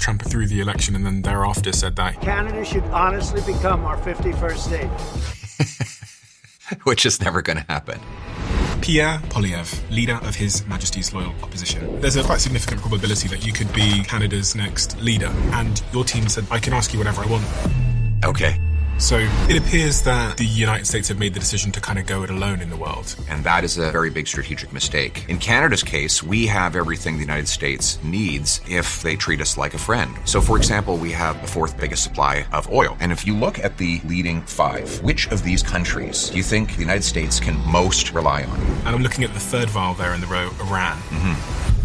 Trump through the election and then thereafter said that Canada should honestly become our 51st state. Which is never going to happen. Pierre Poilievre, leader of His Majesty's Loyal Opposition. There's a quite significant probability that you could be Canada's next leader, and your team said, I can ask you whatever I want. Okay. So it appears that the United States have made the decision to kind of go it alone in the world. And that is a very big strategic mistake. In Canada's case, we have everything the United States needs if they treat us like a friend. So, for example, we have the fourth biggest supply of oil. And if you look at the leading five, which of these countries do you think the United States can most rely on? And I'm looking at the third vial there in the row, Iran.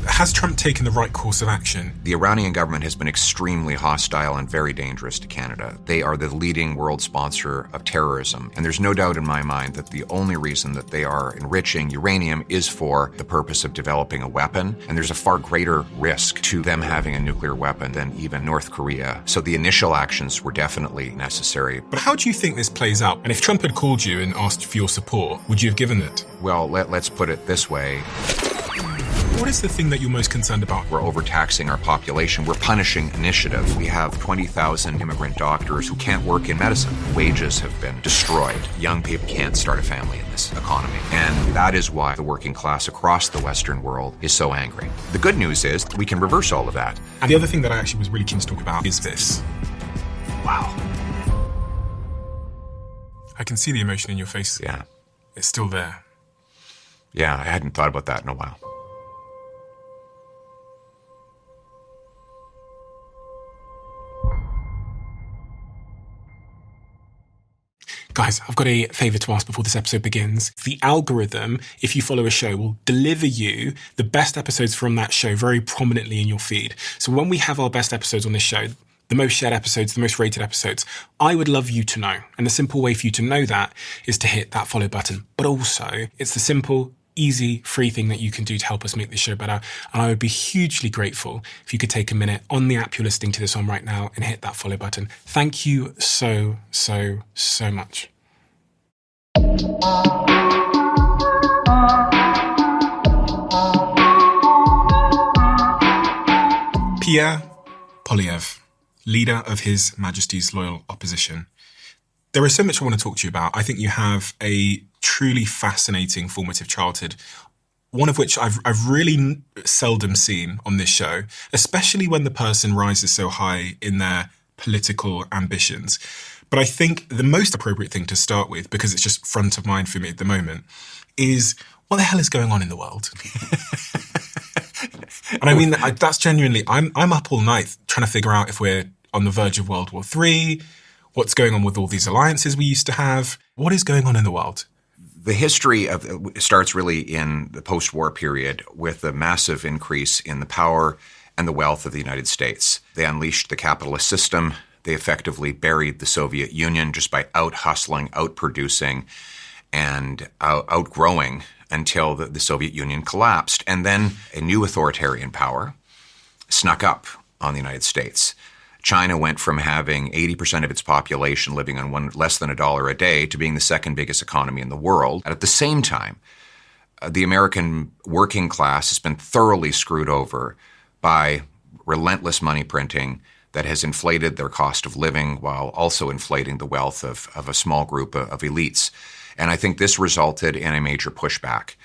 Has Trump taken the right course of action? The Iranian government has been extremely hostile and very dangerous to Canada. They are the leading world sponsor of terrorism. And there's no doubt in my mind that the only reason that they are enriching uranium is for the purpose of developing a weapon. And there's a far greater risk to them having a nuclear weapon than even North Korea. So the initial actions were definitely necessary. But how do you think this plays out? And if Trump had called you and asked for your support, would you have given it? Well, let's put it this way. What is the thing that you're most concerned about? We're overtaxing our population. We're punishing initiative. We have 20,000 immigrant doctors who can't work in medicine. Wages have been destroyed. Young people can't start a family in this economy. And that is why the working class across the Western world is so angry. The good news is we can reverse all of that. And the other thing that I actually was really keen to talk about is this. Wow. I can see the emotion in your face. Yeah. It's still there. Yeah, I hadn't thought about that in a while. Guys, I've got a favour to ask before this episode begins. The algorithm, if you follow a show, will deliver you the best episodes from that show very prominently in your feed. So when we have our best episodes on this show, the most shared episodes, the most rated episodes, I would love you to know. And the simple way for you to know that is to hit that follow button. But also, it's the simple, easy, free thing that you can do to help us make this show better. And I would be hugely grateful if you could take a minute on the app you're listening to this on right now and hit that follow button. Thank you so, so, so much. Pierre Poilievre, leader of His Majesty's Loyal Opposition. There is so much I want to talk to you about. I think you have a truly fascinating formative childhood, one of which I've really seldom seen on this show, especially when the person rises so high in their political ambitions. But I think the most appropriate thing to start with, because it's just front of mind for me at the moment, is what the hell is going on in the world? And I mean, that's genuinely, I'm up all night trying to figure out if we're on the verge of World War III, what's going on with all these alliances we used to have. What is going on in the world? The history starts really in the post-war period with the massive increase in the power and the wealth of the United States. They unleashed the capitalist system. They effectively buried the Soviet Union just by out-hustling, out-producing, and outgrowing until the Soviet Union collapsed. And then a new authoritarian power snuck up on the United States. China went from having 80% of its population living on less than $1 a day to being the second biggest economy in the world. And at the same time, the American working class has been thoroughly screwed over by relentless money printing that has inflated their cost of living while also inflating the wealth of a small group of elites. And I think this resulted in a major pushback.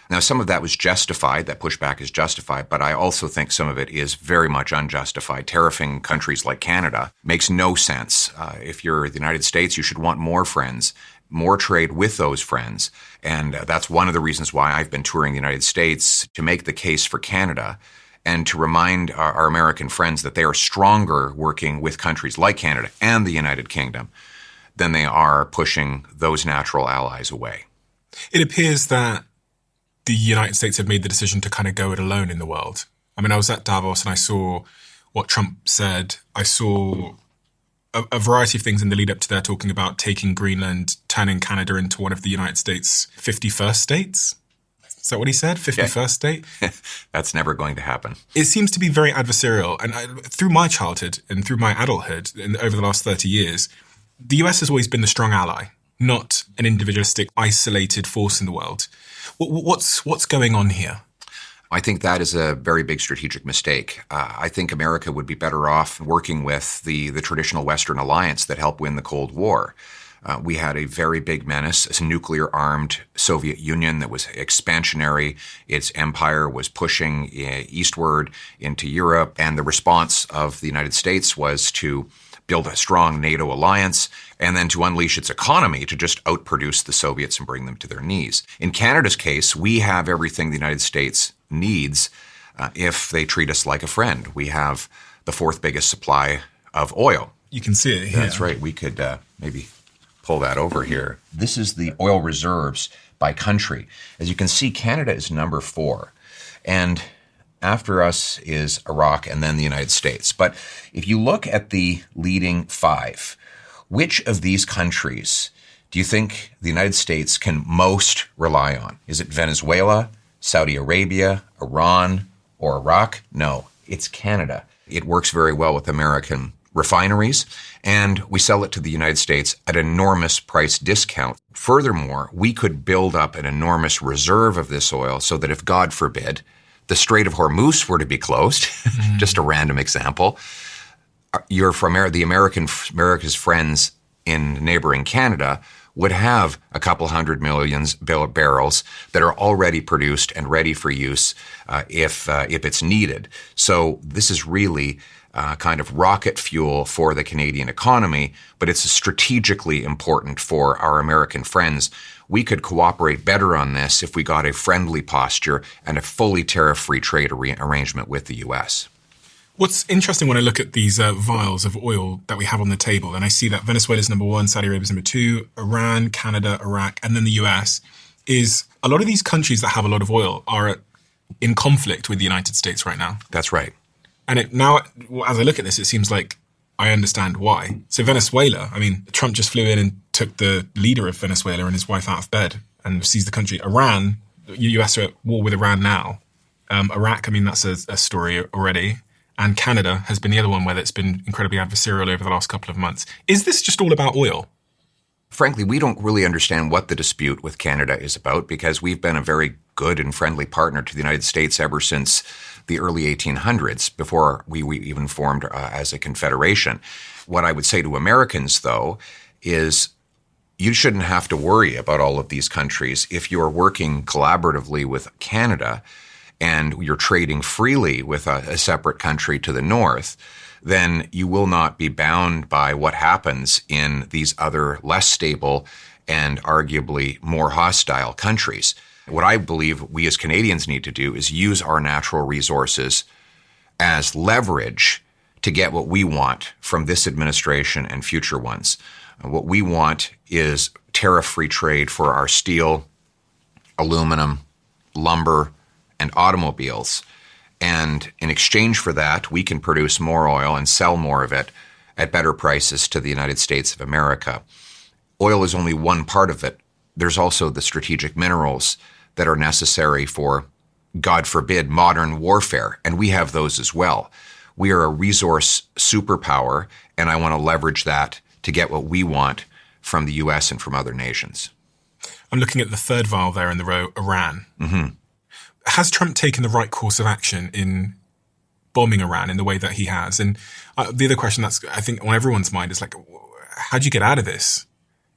Now, some of that was justified, that pushback is justified, but I also think some of it is very much unjustified. Tariffing countries like Canada makes no sense. If you're the United States, you should want more friends, more trade with those friends. And that's one of the reasons why I've been touring the United States, to make the case for Canada and to remind our American friends that they are stronger working with countries like Canada and the United Kingdom than they are pushing those natural allies away. It appears that the United States have made the decision to kind of go it alone in the world. I mean, I was at Davos and I saw what Trump said. I saw a variety of things in the lead up to there talking about taking Greenland, turning Canada into one of the United States' 51st states. Is that what he said? 51st state? That's never going to happen. It seems to be very adversarial. And through my childhood and through my adulthood over the last 30 years, the US has always been the strong ally, not an individualistic, isolated force in the world. What's going on here? I think that is a very big strategic mistake. I think America would be better off working with the traditional Western alliance that helped win the Cold War. We had a very big menace, a nuclear-armed Soviet Union that was expansionary. Its empire was pushing eastward into Europe, and the response of the United States was to build a strong NATO alliance and then to unleash its economy to just outproduce the Soviets and bring them to their knees. In Canada's case, we have everything the United States needs if they treat us like a friend. We have the fourth biggest supply of oil. You can see it here. That's right. We could maybe pull that over here. This is the oil reserves by country. As you can see, Canada is number 4. And after us is Iraq and then the United States. But if you look at the leading 5, which of these countries do you think the United States can most rely on? Is it Venezuela, Saudi Arabia, Iran, or Iraq? No, it's Canada. It works very well with American refineries, and we sell it to the United States at an enormous price discount. Furthermore, we could build up an enormous reserve of this oil so that if, God forbid, the Strait of Hormuz were to be closed, just a random example, America's friends in neighboring Canada would have a couple 100 million barrels that are already produced and ready for use if it's needed. So this is really kind of rocket fuel for the Canadian economy, but it's strategically important for our American friends. We could cooperate better on this if we got a friendly posture and a fully tariff-free trade arrangement with the U.S. What's interesting when I look at these vials of oil that we have on the table, and I see that Venezuela is number 1, Saudi Arabia is number 2, Iran, Canada, Iraq, and then the US, is a lot of these countries that have a lot of oil are in conflict with the United States right now. That's right. And now, as I look at this, it seems like I understand why. So Venezuela, I mean, Trump just flew in and took the leader of Venezuela and his wife out of bed and seized the country. Iran, the US are at war with Iran now. Iraq, I mean, that's a story already. And Canada has been the other one where it's been incredibly adversarial over the last couple of months. Is this just all about oil? Frankly, we don't really understand what the dispute with Canada is about because we've been a very good and friendly partner to the United States ever since the early 1800s, before we even formed as a confederation. What I would say to Americans, though, is you shouldn't have to worry about all of these countries if you're working collaboratively with Canada and you're trading freely with a separate country to the north. Then you will not be bound by what happens in these other less stable and arguably more hostile countries. What I believe we as Canadians need to do is use our natural resources as leverage to get what we want from this administration and future ones. What we want is tariff-free trade for our steel, aluminum, lumber, and automobiles. And in exchange for that, we can produce more oil and sell more of it at better prices to the United States of America. Oil is only one part of it. There's also the strategic minerals that are necessary for, God forbid, modern warfare, and we have those as well. We are a resource superpower, and I want to leverage that to get what we want from the U.S. and from other nations. I'm looking at the third vial there in the row, Iran. Mm-hmm. Has Trump taken the right course of action in bombing Iran in the way that he has? And the other question that's, I think, on everyone's mind is like, how do you get out of this?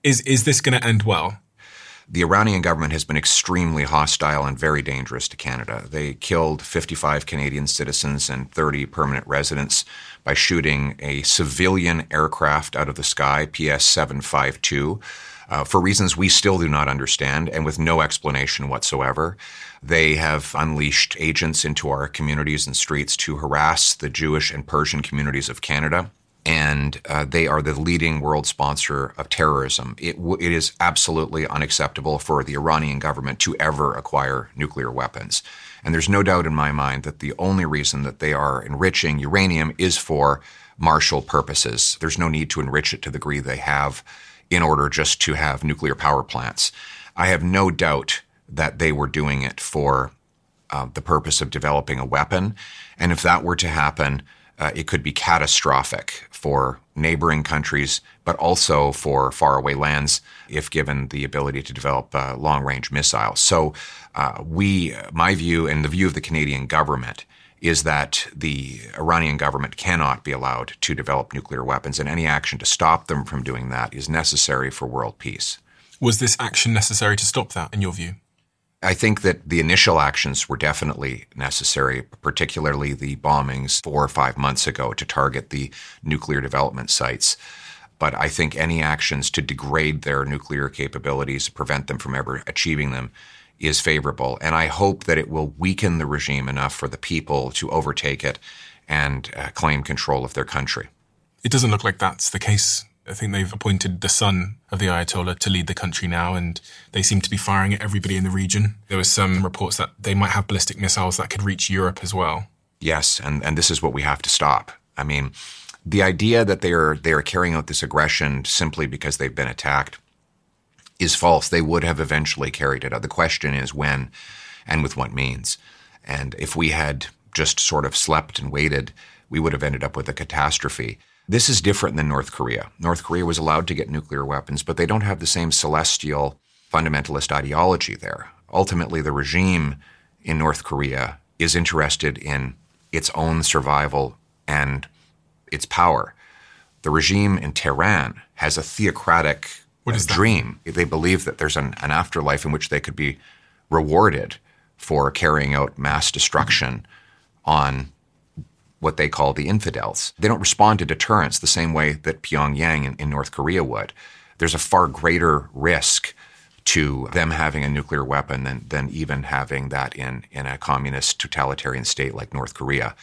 Is this going to end well? The Iranian government has been extremely hostile and very dangerous to Canada. They killed 55 Canadian citizens and 30 permanent residents by shooting a civilian aircraft out of the sky, PS-752, for reasons we still do not understand and with no explanation whatsoever. They have unleashed agents into our communities and streets to harass the Jewish and Persian communities of Canada. And they are the leading world sponsor of terrorism. It is absolutely unacceptable for the Iranian government to ever acquire nuclear weapons. And there's no doubt in my mind that the only reason that they are enriching uranium is for martial purposes. There's no need to enrich it to the degree they have in order just to have nuclear power plants. I have no doubt that they were doing it for the purpose of developing a weapon. And if that were to happen, it could be catastrophic for neighboring countries, but also for faraway lands if given the ability to develop long-range missiles. So my view and the view of the Canadian government is that the Iranian government cannot be allowed to develop nuclear weapons, and any action to stop them from doing that is necessary for world peace. Was this action necessary to stop that, in your view? I think that the initial actions were definitely necessary, particularly the bombings 4 or 5 months ago to target the nuclear development sites. But I think any actions to degrade their nuclear capabilities, prevent them from ever achieving them, is favorable. And I hope that it will weaken the regime enough for the people to overtake it and claim control of their country. It doesn't look like that's the case. I think they've appointed the son of the Ayatollah to lead the country now, and they seem to be firing at everybody in the region. There were some reports that they might have ballistic missiles that could reach Europe as well. Yes, and this is what we have to stop. I mean, the idea that they are carrying out this aggression simply because they've been attacked is false. They would have eventually carried it out. The question is when and with what means. And if we had just sort of slept and waited, we would have ended up with a catastrophe. This is different than North Korea. North Korea was allowed to get nuclear weapons, but they don't have the same celestial fundamentalist ideology there. Ultimately, the regime in North Korea is interested in its own survival and its power. The regime in Tehran has a theocratic dream. They believe that there's an afterlife in which they could be rewarded for carrying out mass destruction on what they call the infidels. They don't respond to deterrence the same way that Pyongyang in North Korea would. There's a far greater risk to them having a nuclear weapon than even having that in a communist totalitarian state like North Korea.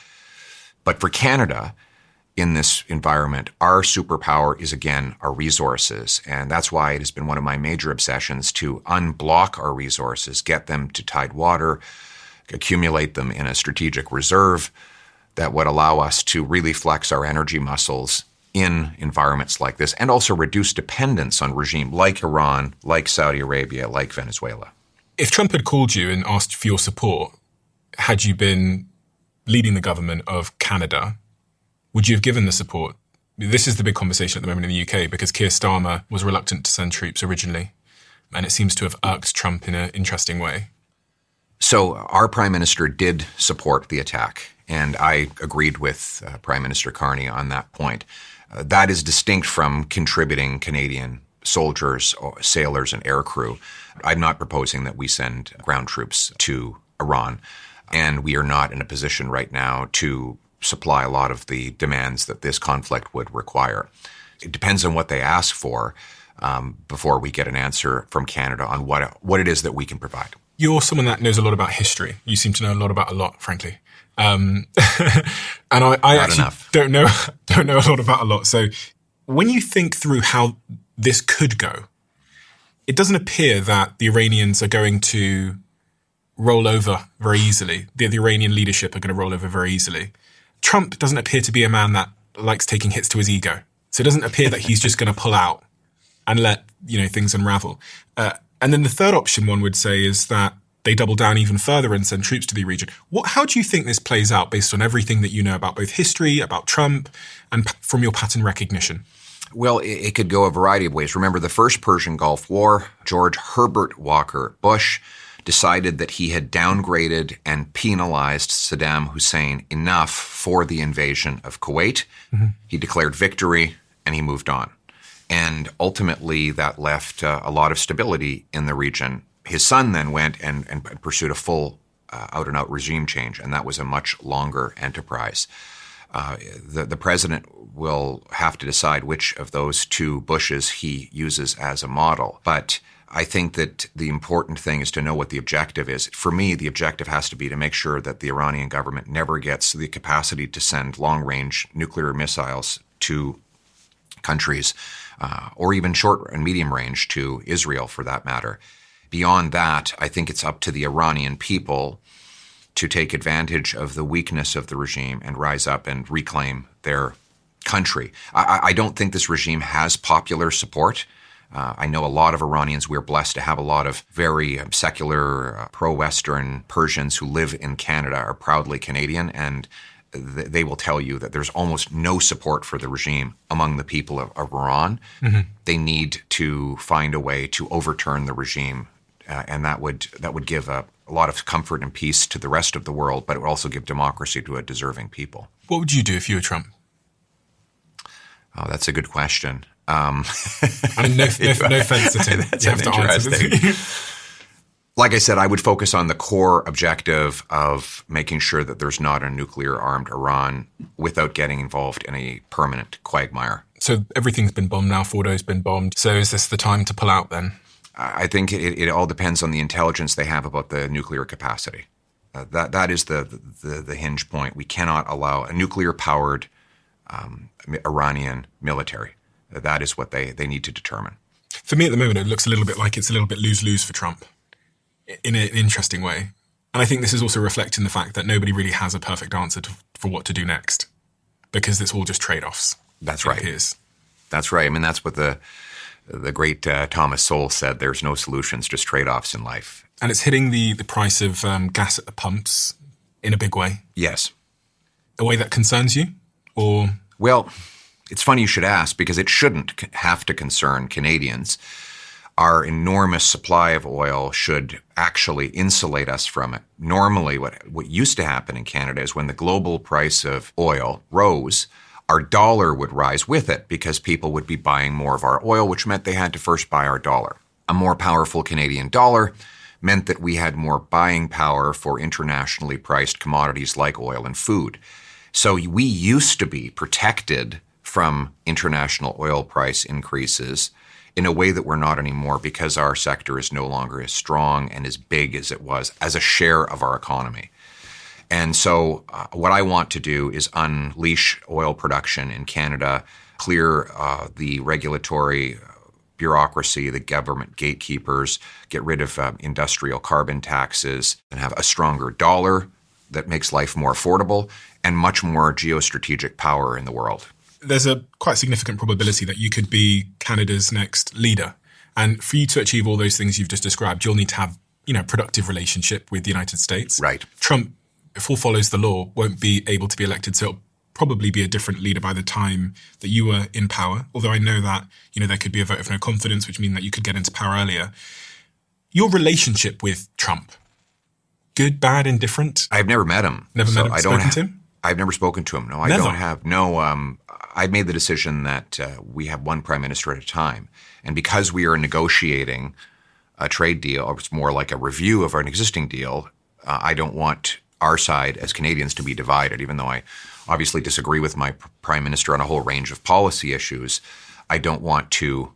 But for Canada, in this environment, our superpower is, again, our resources. And that's why it has been one of my major obsessions to unblock our resources, get them to tide water, accumulate them in a strategic reserve that would allow us to really flex our energy muscles in environments like this, and also reduce dependence on regime like Iran, like Saudi Arabia, like Venezuela. If Trump had called you and asked for your support, had you been leading the government of Canada, would you have given the support? This is the big conversation at the moment in the UK, because Keir Starmer was reluctant to send troops originally, and it seems to have irked Trump in an interesting way. So our Prime Minister did support the attack, and I agreed with Prime Minister Carney on that point. That is distinct from contributing Canadian soldiers, sailors, and aircrew. I'm not proposing that we send ground troops to Iran, and we are not in a position right now to supply a lot of the demands that this conflict would require. It depends on what they ask for before we get an answer from Canada on what it is that we can provide. You're someone that knows a lot about history. You seem to know a lot about a lot, frankly. And I actually don't know a lot about a lot. So when you think through how this could go, it doesn't appear that the Iranians are going to roll over very easily. The Iranian leadership are going to roll over very easily. Trump doesn't appear to be a man that likes taking hits to his ego. So it doesn't appear that he's just going to pull out and let, things unravel. And then the third option, one would say, is that they double down even further and send troops to the region. How do you think this plays out based on everything that you know about both history, about Trump, and from your pattern recognition? Well, it could go a variety of ways. Remember the first Persian Gulf War, George Herbert Walker Bush decided that he had downgraded and penalized Saddam Hussein enough for the invasion of Kuwait. Mm-hmm. He declared victory and he moved on. And ultimately that left a lot of stability in the region. His son then went and pursued a full out-and-out regime change, and that was a much longer enterprise. The president will have to decide which of those two Bushes he uses as a model. But I think that the important thing is to know what the objective is. For me, the objective has to be to make sure that the Iranian government never gets the capacity to send long-range nuclear missiles to countries, or even short and medium range to Israel, for that matter. Beyond that, I think it's up to the Iranian people to take advantage of the weakness of the regime and rise up and reclaim their country. I don't think this regime has popular support. I know a lot of Iranians. We're blessed to have a lot of very secular, pro-Western Persians who live in Canada, are proudly Canadian, and they will tell you that there's almost no support for the regime among the people of Iran. They need to find a way to overturn the regime, and that would give a lot of comfort and peace to the rest of the world, but it would also give democracy to a deserving people. What would you do if you were Trump? Oh, that's a good question. I mean, no offense to him. That's interesting. Like I said, I would focus on the core objective of making sure that there's not a nuclear-armed Iran without getting involved in a permanent quagmire. So everything's been bombed now. Fordo's been bombed. So is this the time to pull out then? I think it all depends on the intelligence they have about the nuclear capacity. That is the hinge point. We cannot allow a nuclear-powered Iranian military. That is what they need to determine. For me at the moment, it looks a little bit like it's a little bit lose-lose for Trump in an interesting way. And I think this is also reflecting the fact that nobody really has a perfect answer for what to do next, because it's all just trade-offs. That's right. That's right. I mean, that's what the great Thomas Sowell said. There's no solutions, just trade-offs in life. And it's hitting the price of gas at the pumps in a big way. Yes. A way that concerns you? Or? Well, it's funny you should ask, because it shouldn't have to concern Canadians. Our enormous supply of oil should actually insulate us from it. Normally, what used to happen in Canada is when the global price of oil rose, our dollar would rise with it because people would be buying more of our oil, which meant they had to first buy our dollar. A more powerful Canadian dollar meant that we had more buying power for internationally priced commodities like oil and food. So we used to be protected from international oil price increases in a way that we're not anymore, because our sector is no longer as strong and as big as it was as a share of our economy. And so what I want to do is unleash oil production in Canada, clear the regulatory bureaucracy, the government gatekeepers, get rid of industrial carbon taxes, and have a stronger dollar that makes life more affordable and much more geostrategic power in the world. There's a quite significant probability that you could be Canada's next leader. And for you to achieve all those things you've just described, you'll need to have, productive relationship with the United States. Right. Trump, if all follows the law, won't be able to be elected. So it'll probably be a different leader by the time that you were in power. Although I know that, there could be a vote of no confidence, which means that you could get into power earlier. Your relationship with Trump, good, bad, indifferent? I've never met him. Never met him? Spoken to him? I've never spoken to him. No, I Never. Don't have. No, I made the decision that we have one prime minister at a time. And because we are negotiating a trade deal, or it's more like a review of an existing deal, I don't want our side as Canadians to be divided, even though I obviously disagree with my prime minister on a whole range of policy issues. I don't want to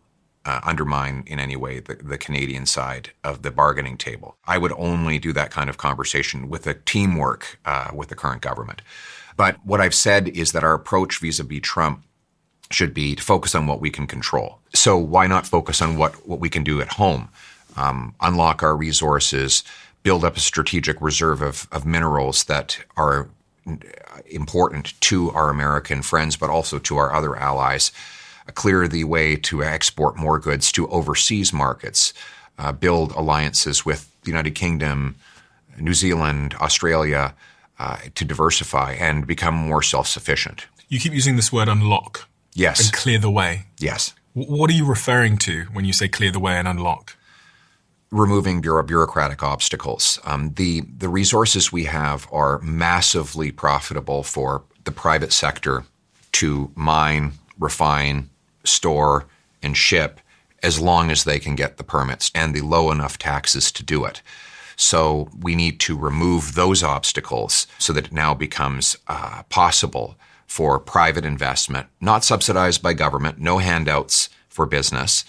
undermine in any way the Canadian side of the bargaining table. I would only do that kind of conversation with a teamwork with the current government. But what I've said is that our approach vis-a-vis Trump should be to focus on what we can control. So why not focus on what we can do at home? Unlock our resources, build up a strategic reserve of minerals that are important to our American friends, but also to our other allies. Clear the way to export more goods to overseas markets, build alliances with the United Kingdom, New Zealand, Australia, to diversify and become more self-sufficient. You keep using this word unlock. Yes. And clear the way. Yes. What are you referring to when you say clear the way and unlock? Removing bureaucratic obstacles. The resources we have are massively profitable for the private sector to mine, refine, store, and ship, as long as they can get the permits and the low enough taxes to do it. So we need to remove those obstacles so that it now becomes possible for private investment, not subsidized by government, no handouts for business,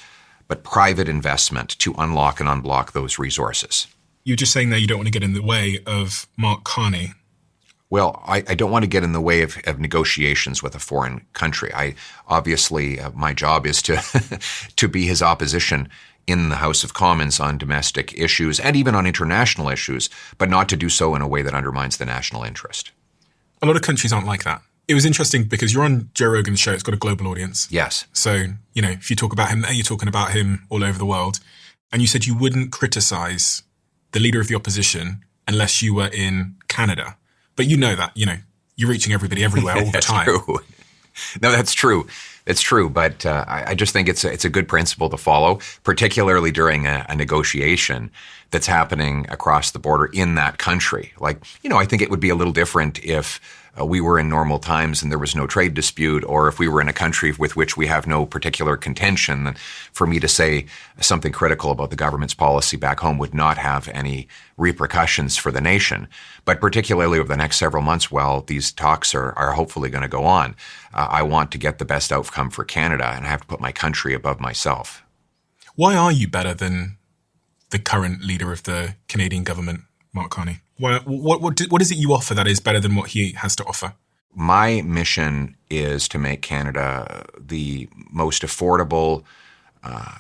but private investment to unlock and unblock those resources. You're just saying that you don't want to get in the way of Mark Carney. Well, I don't want to get in the way of negotiations with a foreign country. Obviously, my job is to to be his opposition in the House of Commons on domestic issues and even on international issues, but not to do so in a way that undermines the national interest. A lot of countries aren't like that. It was interesting because you're on Joe Rogan's show. It's got a global audience. Yes. So, if you talk about him there, you're talking about him all over the world. And you said you wouldn't criticize the leader of the opposition unless you were in Canada. But you know that, You're reaching everybody everywhere all the That's time. true. No, that's true. It's true. But I just think it's a good principle to follow, particularly during a negotiation that's happening across the border in that country. Like, I think it would be a little different if we were in normal times and there was no trade dispute, or if we were in a country with which we have no particular contention. Then for me to say something critical about the government's policy back home would not have any repercussions for the nation. But particularly over the next several months, while these talks are hopefully going to go on, I want to get the best outcome for Canada, and I have to put my country above myself. Why are you better than the current leader of the Canadian government, Mark Carney? What is it you offer that is better than what he has to offer? My mission is to make Canada the most affordable,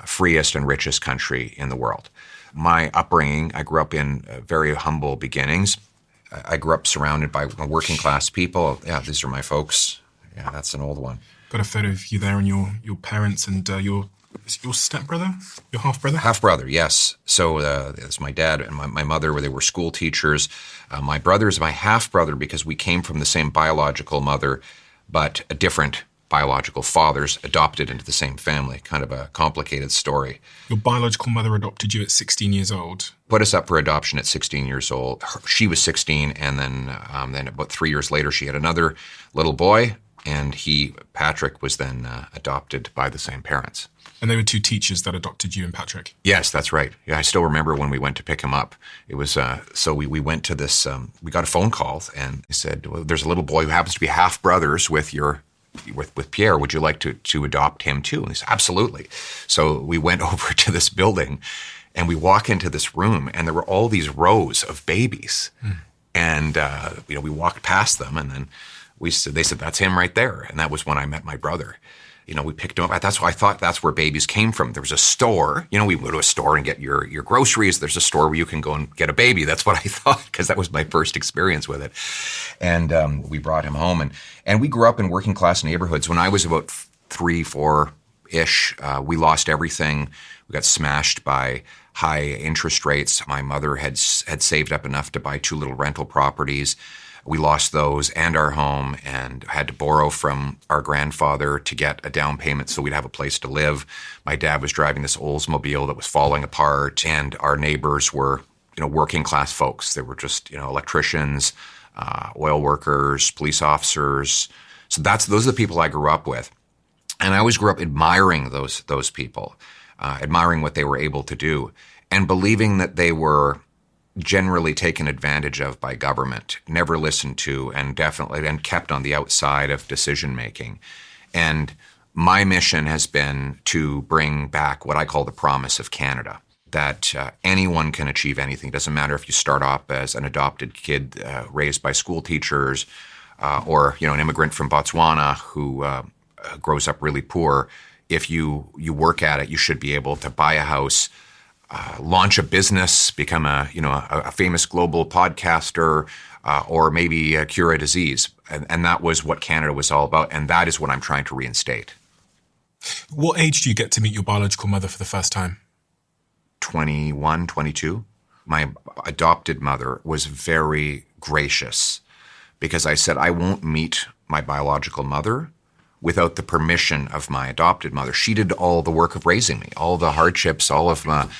freest and richest country in the world. My upbringing, I grew up in very humble beginnings. I grew up surrounded by working class people. Yeah, these are my folks. Yeah, that's an old one. Got a photo of you there and your parents and your stepbrother, your half-brother? Half-brother, yes. So it's my dad and my mother, where they were school teachers. My brother is my half-brother because we came from the same biological mother, but a different biological fathers adopted into the same family. Kind of a complicated story. Your biological mother adopted you at 16 years old? Put us up for adoption at 16 years old. She was 16, and then about 3 years later, she had another little boy, and Patrick, was then adopted by the same parents. And they were two teachers that adopted you and Patrick? Yes, that's right. Yeah, I still remember when we went to pick him up. It was, so we went to this, we got a phone call, and they said, well, there's a little boy who happens to be half brothers with Pierre. Would you like to adopt him too? And he said, absolutely. So we went over to this building, and we walk into this room, and there were all these rows of babies. And, we walked past them, and then they said, that's him right there. And that was when I met my brother. We picked him up. That's why I thought that's where babies came from. There was a store. We go to a store and get your groceries. There's a store where you can go and get a baby. That's what I thought, because that was my first experience with it. And we brought him home. And we grew up in working class neighborhoods. When I was about 3, 4-ish, we lost everything. We got smashed by high interest rates. My mother had saved up enough to buy 2 little rental properties. We lost those and our home, and had to borrow from our grandfather to get a down payment so we'd have a place to live. My dad was driving this Oldsmobile that was falling apart, and our neighbors were, working class folks. They were just, electricians, oil workers, police officers. So those are the people I grew up with. And I always grew up admiring those people, admiring what they were able to do, and believing that they were generally taken advantage of by government, never listened to, and kept on the outside of decision making. And my mission has been to bring back what I call the promise of Canada, that anyone can achieve anything. It doesn't matter if you start off as an adopted kid raised by school teachers, or an immigrant from Botswana who grows up really poor. If you work at it, you should be able to buy a house, launch a business, become a famous global podcaster, or maybe cure a disease. And that was what Canada was all about. And that is what I'm trying to reinstate. What age do you get to meet your biological mother for the first time? 21, 22. My adopted mother was very gracious, because I said, I won't meet my biological mother without the permission of my adopted mother. She did all the work of raising me, all the hardships,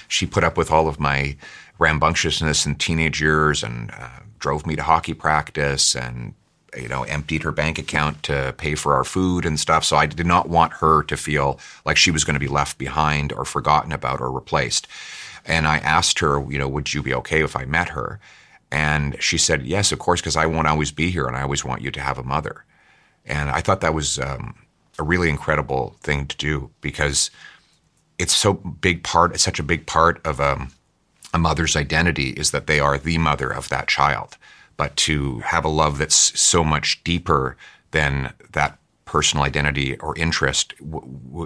she put up with all of my rambunctiousness in teenage years, and drove me to hockey practice, and, emptied her bank account to pay for our food and stuff. So I did not want her to feel like she was going to be left behind or forgotten about or replaced. And I asked her, would you be okay if I met her? And she said, yes, of course, because I won't always be here, and I always want you to have a mother. And I thought that was a really incredible thing to do, because it's such a big part of a mother's identity, is that they are the mother of that child. But to have a love that's so much deeper than that personal identity or interest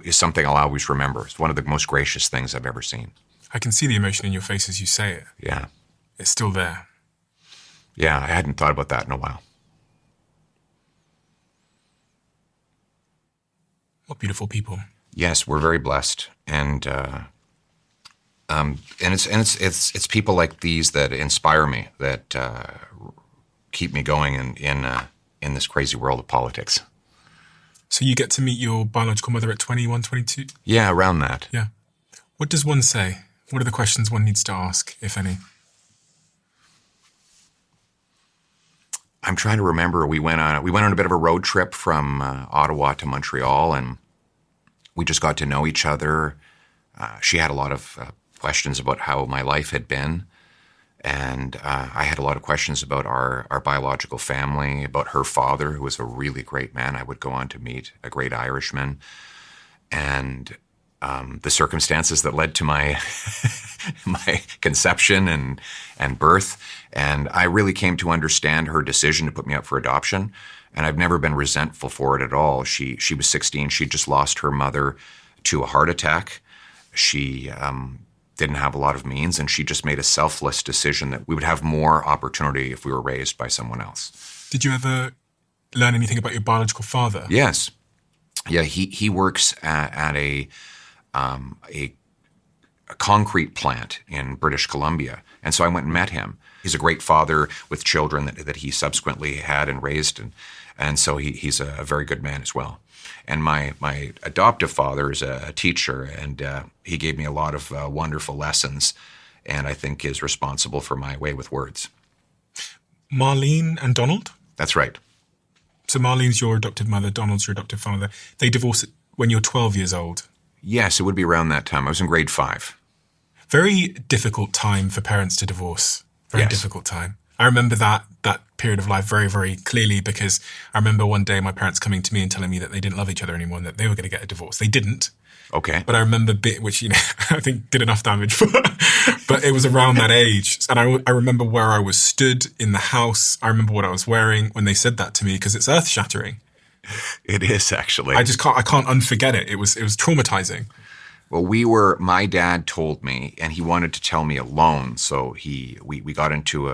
is something I'll always remember. It's one of the most gracious things I've ever seen. I can see the emotion in your face as you say it. Yeah. It's still there. Yeah, I hadn't thought about that in a while. What beautiful people. Yes, we're very blessed, and it's people like these that inspire me, that keep me going in in this crazy world of politics. So you get to meet your biological mother at 21, 22? Yeah, around that. Yeah. What does one say? What are the questions one needs to ask, if any? I'm trying to remember. We went on a bit of a road trip from Ottawa to Montreal, and we just got to know each other. She had a lot of questions about how my life had been, and I had a lot of questions about our biological family, about her father, who was a really great man. I would go on to meet a great Irishman, and the circumstances that led to my my conception and birth. And I really came to understand her decision to put me up for adoption. And I've never been resentful for it at all. She was 16. She'd just lost her mother to a heart attack. She didn't have a lot of means, and she just made a selfless decision that we would have more opportunity if we were raised by someone else. Did you ever learn anything about your biological father? Yes. Yeah, he works at a concrete plant in British Columbia. And so I went and met him. He's a great father with children that he subsequently had and raised. And so he's a very good man as well. And my adoptive father is a teacher, and he gave me a lot of wonderful lessons, and I think is responsible for my way with words. Marlene and Donald? That's right. So Marlene's your adoptive mother, Donald's your adoptive father. They divorced when you were 12 years old. Yes, it would be around that time. I was in grade 5. Very difficult time for parents to divorce. Very Yes. difficult time. I remember that period of life very, very clearly, because I remember one day my parents coming to me and telling me that they didn't love each other anymore and that they were going to get a divorce. They didn't. Okay. But I remember which, I think did enough damage. But it was around that age. And I remember where I was stood in the house. I remember what I was wearing when they said that to me, because it's earth-shattering. It is, actually. I can't unforget it. It was traumatizing. Well, my dad told me, and he wanted to tell me alone. So we got into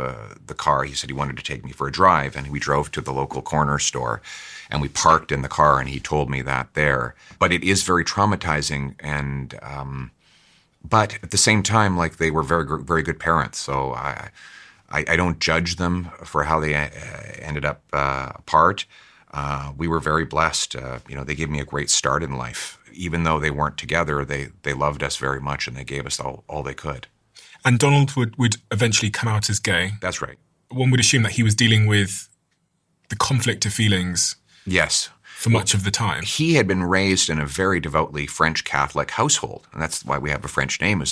the car. He said he wanted to take me for a drive, and we drove to the local corner store, and we parked in the car, and he told me that there. But it is very traumatizing, and but at the same time, like, they were very, very good parents. So I don't judge them for how they ended up apart. We were very blessed. They gave me a great start in life. Even though they weren't together, they loved us very much, and they gave us all they could. And Donald would eventually come out as gay. That's right. One would assume that he was dealing with the conflict of feelings. Yes. For much of the time. He had been raised in a very devoutly French Catholic household, and that's why we have a French name.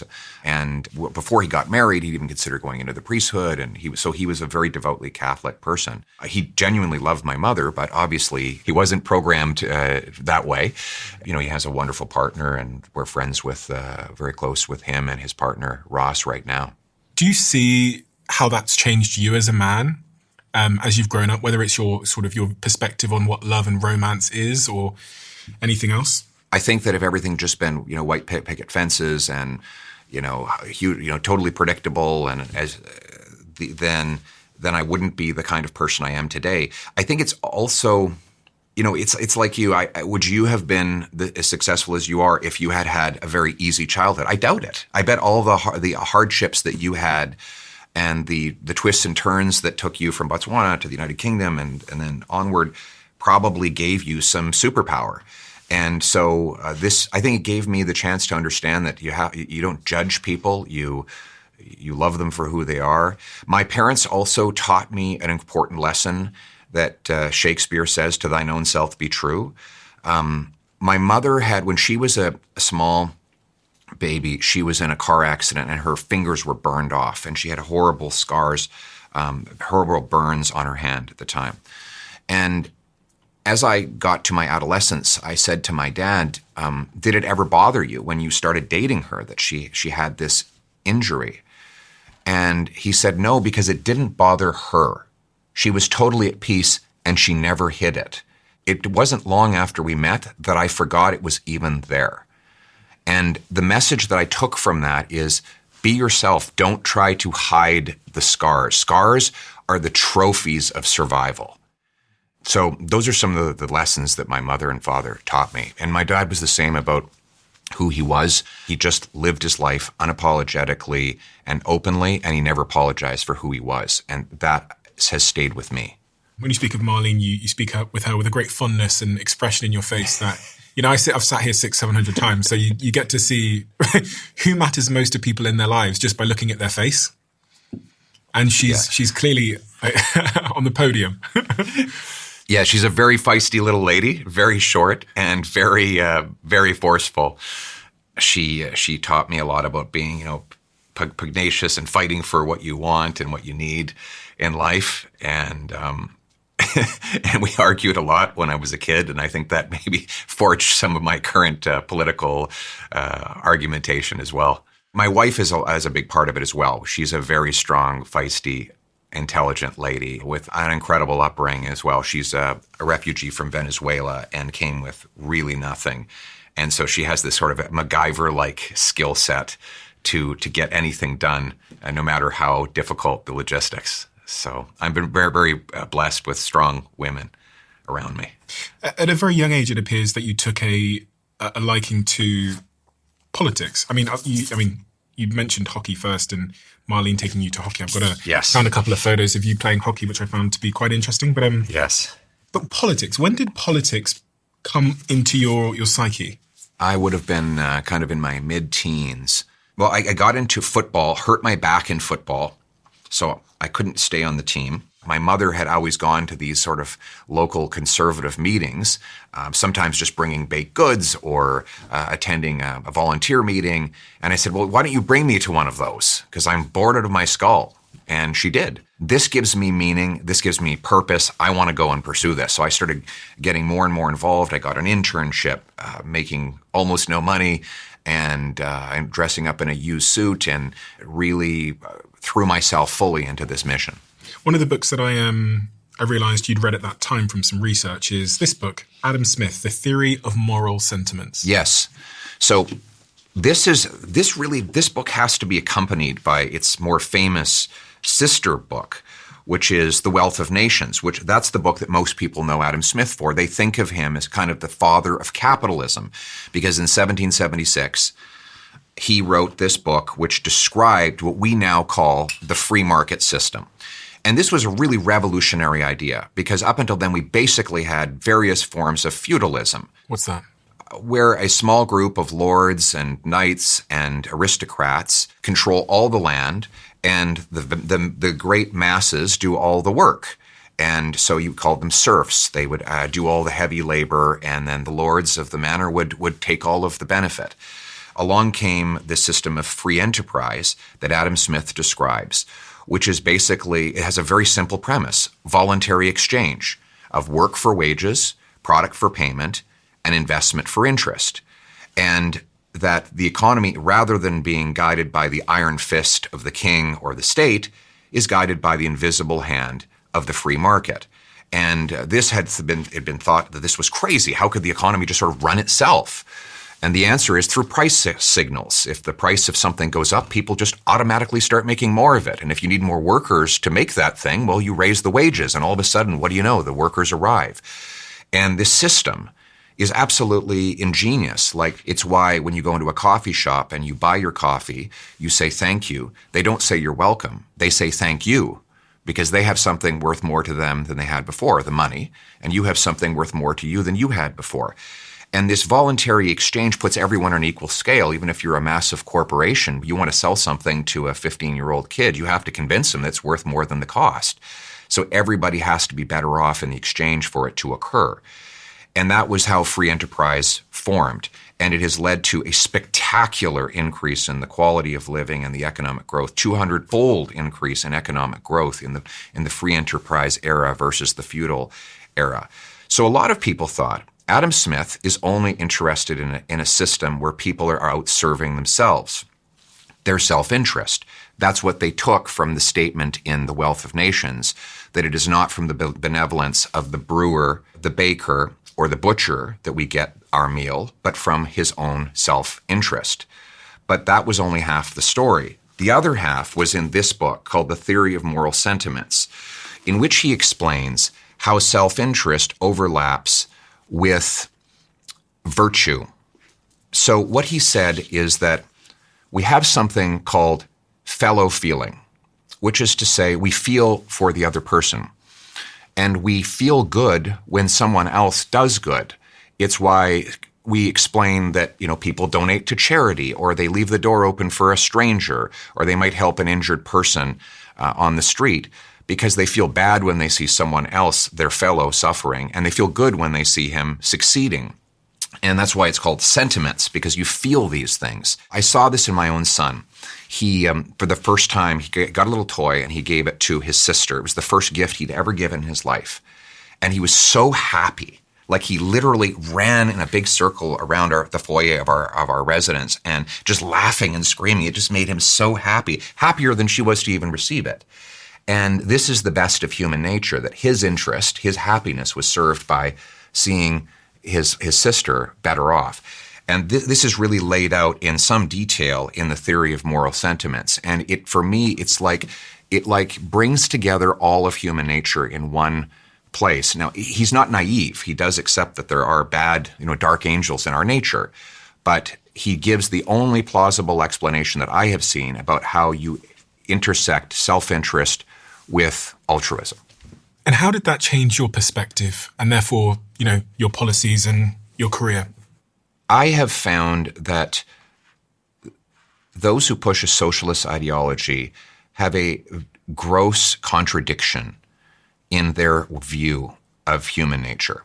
And before he got married, he'd even consider going into the priesthood, and he was a very devoutly Catholic person. He genuinely loved my mother, but obviously he wasn't programmed that way. He has a wonderful partner, and we're friends very close with him and his partner, Ross, right now. Do you see how that's changed you as a man? As you've grown up, whether it's your perspective on what love and romance is or anything else? I think that if everything just been, white picket fences and, totally predictable, and then I wouldn't be the kind of person I am today. I think it's also, it's like you. Would you have been as successful as you are if you had a very easy childhood? I doubt it. I bet all the hardships that you had, and the twists and turns that took you from Botswana to the United Kingdom and then onward probably gave you some superpower. And so I think it gave me the chance to understand that you don't judge people, you love them for who they are. My parents also taught me an important lesson that Shakespeare says, "To thine own self be true." My mother had, when she was a small baby, she was in a car accident and her fingers were burned off, and she had horrible scars, horrible burns on her hand at the time. And as I got to my adolescence, I said to my dad, did it ever bother you when you started dating her that she had this injury? And he said no, because it didn't bother her. She was totally at peace, and she never hid it. It wasn't long after we met that I forgot it was even there. And the message that I took from that is, be yourself. Don't try to hide the scars. Scars are the trophies of survival. So those are some of the lessons that my mother and father taught me. And my dad was the same about who he was. He just lived his life unapologetically and openly, and he never apologized for who he was. And that has stayed with me. When you speak of Marlene, you speak up with her with a great fondness and expression in your face that, I've sat here 600-700 times. So you get to see who matters most to people in their lives just by looking at their face. And she's clearly on the podium. Yeah, she's a very feisty little lady, very short and very, very forceful. She taught me a lot about being, pugnacious and fighting for what you want and what you need in life. And and we argued a lot when I was a kid, and I think that maybe forged some of my current political argumentation as well. My wife is a big part of it as well. She's a very strong, feisty, intelligent lady with an incredible upbringing as well. She's a refugee from Venezuela and came with really nothing. And so she has this sort of MacGyver-like skill set to get anything done, no matter how difficult the logistics. So I've been very, very blessed with strong women around me. At a very young age, it appears that you took a liking to politics. You mentioned hockey first, and Marlene taking you to hockey. I've found a couple of photos of you playing hockey, which I found to be quite interesting. But yes. But politics. When did politics come into your psyche? I would have been kind of in my mid-teens. Well, I got into football, hurt my back in football, so I couldn't stay on the team. My mother had always gone to these sort of local conservative meetings, sometimes just bringing baked goods or attending a volunteer meeting. And I said, well, why don't you bring me to one of those? Because I'm bored out of my skull. And she did. This gives me meaning. This gives me purpose. I want to go and pursue this. So I started getting more and more involved. I got an internship, making almost no money, and I'm dressing up in a used suit and really threw myself fully into this mission. One of the books that I realized you'd read at that time from some research is this book, Adam Smith, The Theory of Moral Sentiments. Yes. So this book has to be accompanied by its more famous sister book, which is The Wealth of Nations, which that's the book that most people know Adam Smith for. They think of him as kind of the father of capitalism, because in 1776, he wrote this book which described what we now call the free market system. And this was a really revolutionary idea, because up until then we basically had various forms of feudalism. What's that? Where a small group of lords and knights and aristocrats control all the land, and the great masses do all the work. And so you called them serfs. They would do all the heavy labor, and then the lords of the manor would take all of the benefit. Along came the system of free enterprise that Adam Smith describes, which is basically, it has a very simple premise: voluntary exchange of work for wages, product for payment, and investment for interest. And that the economy, rather than being guided by the iron fist of the king or the state, is guided by the invisible hand of the free market. And this had been thought that this was crazy. How could the economy just sort of run itself? And the answer is through price signals. If the price of something goes up, people just automatically start making more of it. And if you need more workers to make that thing, well, you raise the wages. And all of a sudden, what do you know? The workers arrive. And this system is absolutely ingenious. Like, it's why when you go into a coffee shop and you buy your coffee, you say thank you. They don't say you're welcome. They say thank you, because they have something worth more to them than they had before, the money, and you have something worth more to you than you had before. And this voluntary exchange puts everyone on an equal scale. Even if you're a massive corporation, you want to sell something to a 15-year-old kid, you have to convince them that it's worth more than the cost. So everybody has to be better off in the exchange for it to occur. And that was how free enterprise formed. And it has led to a spectacular increase in the quality of living and the economic growth, 200-fold increase in economic growth in the free enterprise era versus the feudal era. So a lot of people thought Adam Smith is only interested in a system where people are out serving themselves, their self-interest. That's what they took from the statement in The Wealth of Nations, that it is not from the benevolence of the brewer, the baker, or the butcher that we get our meal, but from his own self-interest. But that was only half the story. The other half was in this book called The Theory of Moral Sentiments, in which he explains how self-interest overlaps with virtue. So what he said is that we have something called fellow feeling, which is to say we feel for the other person. And we feel good when someone else does good. It's why we explain that, people donate to charity, or they leave the door open for a stranger, or they might help an injured person on the street, because they feel bad when they see someone else, their fellow, suffering, and they feel good when they see him succeeding. And that's why it's called sentiments, because you feel these things. I saw this in my own son. He, for the first time, he got a little toy and he gave it to his sister. It was the first gift he'd ever given in his life. And he was so happy. Like, he literally ran in a big circle around the foyer of our residence and just laughing and screaming. It just made him so happy, happier than she was to even receive it. And this is the best of human nature, that his interest, his happiness was served by seeing his sister better off. And this is really laid out in some detail in the theory of moral sentiments. And for me, it's like it brings together all of human nature in one place. Now, he's not naive. He does accept that there are bad, dark angels in our nature, but he gives the only plausible explanation that I have seen about how you intersect self-interest with altruism. And how did that change your perspective and therefore, your policies and your career? I have found that those who push a socialist ideology have a gross contradiction in their view of human nature.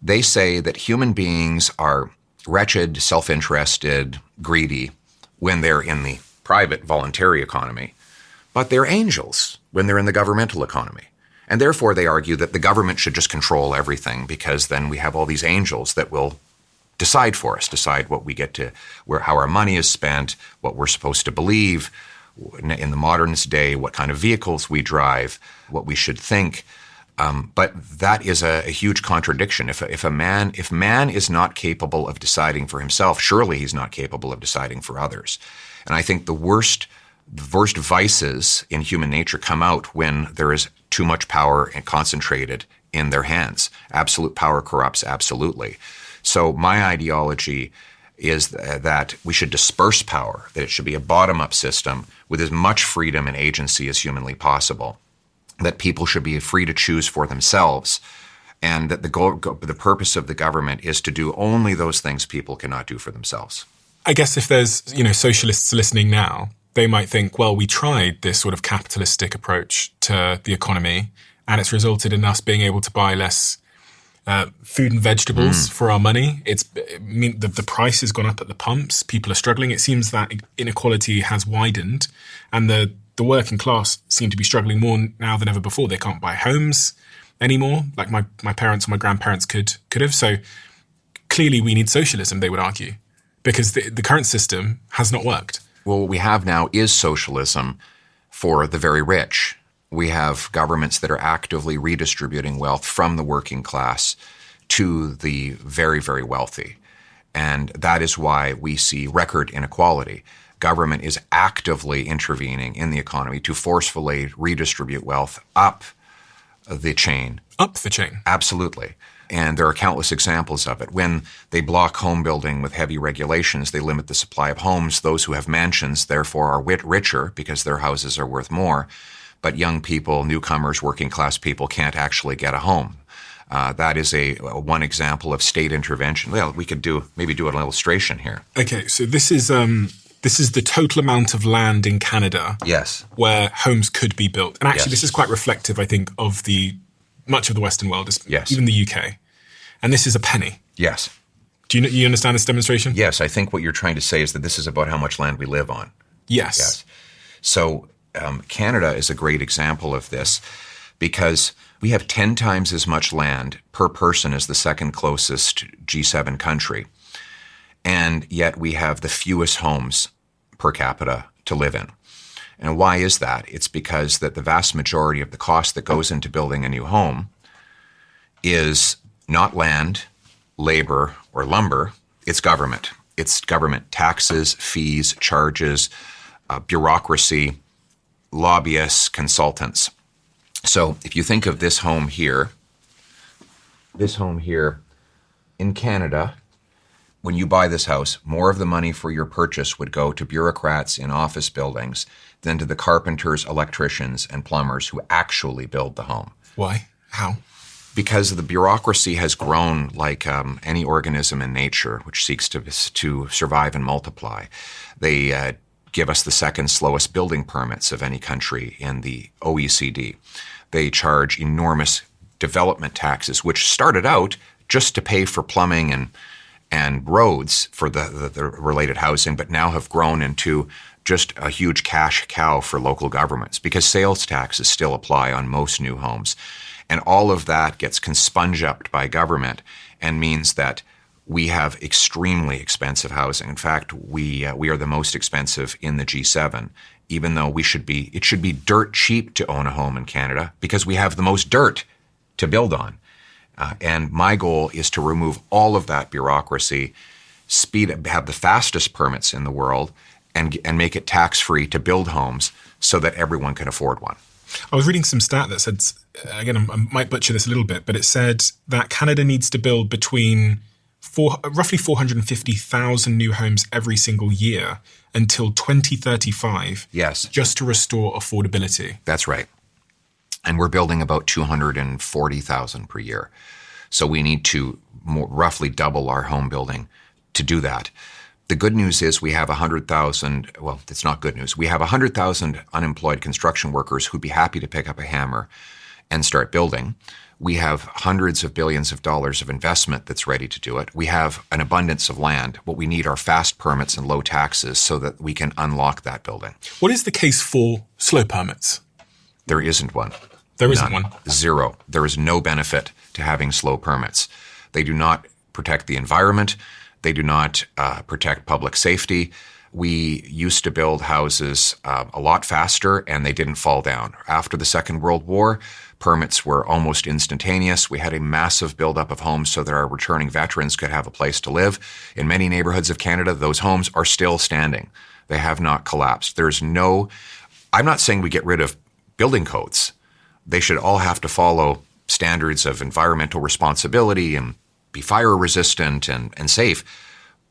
They say that human beings are wretched, self-interested, greedy when they're in the private, voluntary economy, but they're angels when they're in the governmental economy. And therefore, they argue that the government should just control everything, because then we have all these angels that will decide for us, decide what we get to, how our money is spent, what we're supposed to believe in the modern day, what kind of vehicles we drive, what we should think. But that is a huge contradiction. If man is not capable of deciding for himself, surely he's not capable of deciding for others. And I think the worst vices in human nature come out when there is too much power and concentrated in their hands. Absolute power corrupts absolutely. So my ideology is that we should disperse power, that it should be a bottom-up system with as much freedom and agency as humanly possible, that people should be free to choose for themselves, and that the purpose of the government is to do only those things people cannot do for themselves. I guess if there's, socialists listening now, they might think, well, we tried this sort of capitalistic approach to the economy, and it's resulted in us being able to buy less food and vegetables for our money. The price has gone up at the pumps. People are struggling. It seems that inequality has widened, and the working class seem to be struggling more now than ever before. They can't buy homes anymore, like my parents or my grandparents could have. So clearly we need socialism, they would argue, because the current system has not worked. Well, what we have now is socialism for the very rich. We have governments that are actively redistributing wealth from the working class to the very, very wealthy. And that is why we see record inequality. Government is actively intervening in the economy to forcefully redistribute wealth up the chain. Up the chain? Absolutely. And there are countless examples of it. When they block home building with heavy regulations, they limit the supply of homes. Those who have mansions, therefore, are richer because their houses are worth more. But young people, newcomers, working class people can't actually get a home. That is one example of state intervention. Well, we could maybe do an illustration here. Okay, so this is the total amount of land in Canada. Yes. Where homes could be built. And actually, This is quite reflective, I think, of much of the Western world, even the UK. And this is a penny. Yes. Do you understand this demonstration? Yes, I think what you're trying to say is that this is about how much land we live on. Yes. So Canada is a great example of this, because we have 10 times as much land per person as the second closest G7 country. And yet we have the fewest homes per capita to live in. And why is that? It's because that the vast majority of the cost that goes into building a new home is not land, labor, or lumber. It's government. It's government taxes, fees, charges, bureaucracy, lobbyists, consultants. So if you think of this home here in Canada, when you buy this house, more of the money for your purchase would go to bureaucrats in office buildings than to the carpenters, electricians, and plumbers who actually build the home. Why? How? Because the bureaucracy has grown like any organism in nature, which seeks to survive and multiply. They give us the second slowest building permits of any country in the OECD. They charge enormous development taxes, which started out just to pay for plumbing and roads for the related housing, but now have grown into just a huge cash cow for local governments because sales taxes still apply on most new homes. And all of that gets sponged up by government and means that we have extremely expensive housing. In fact, we are the most expensive in the G7, even though it should be dirt cheap to own a home in Canada because we have the most dirt to build on. And my goal is to remove all of that bureaucracy, have the fastest permits in the world, and make it tax-free to build homes so that everyone can afford one. I was reading some stat that said, again, I might butcher this a little bit, but it said that Canada needs to build between roughly 450,000 new homes every single year until 2035. Yes. Just to restore affordability. That's right. And we're building about 240,000 per year. So we need to roughly double our home building to do that. The good news is we have 100,000, well, it's not good news. We have 100,000 unemployed construction workers who'd be happy to pick up a hammer and start building. We have hundreds of billions of dollars of investment that's ready to do it. We have an abundance of land. What we need are fast permits and low taxes so that we can unlock that building. What is the case for slow permits? There isn't one. There isn't one? Zero. There is no benefit to having slow permits. They do not protect the environment. They do not protect public safety. We used to build houses a lot faster, and they didn't fall down. After the Second World War, permits were almost instantaneous. We had a massive buildup of homes so that our returning veterans could have a place to live. In many neighborhoods of Canada, those homes are still standing. They have not collapsed. I'm not saying we get rid of building codes. They should all have to follow standards of environmental responsibility and be fire resistant and safe.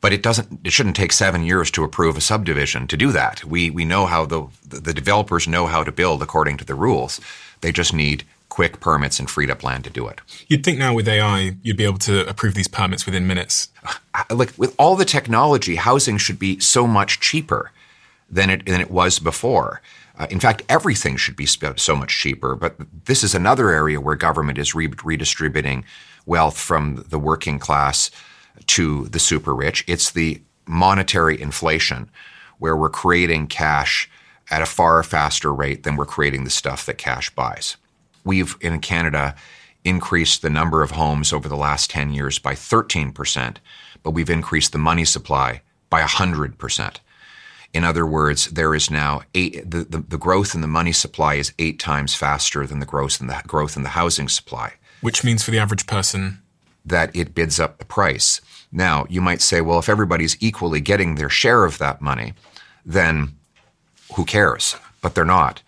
But it shouldn't take 7 years to approve a subdivision to do that. We know how the developers know how to build according to the rules. They just need quick permits and freed up land to do it. You'd think now with AI, you'd be able to approve these permits within minutes. Like with all the technology, housing should be so much cheaper than it was before. In fact, everything should be so much cheaper. But this is another area where government is redistributing wealth from the working class to the super rich. It's the monetary inflation where we're creating cash at a far faster rate than we're creating the stuff that cash buys. We've, in Canada, increased the number of homes over the last 10 years by 13%, but we've increased the money supply by 100%. In other words, there is now the growth in the money supply is 8 times faster than the growth in the housing supply. Which means for the average person? That it bids up the price. Now, you might say, well, if everybody's equally getting their share of that money, then who cares? But they're not.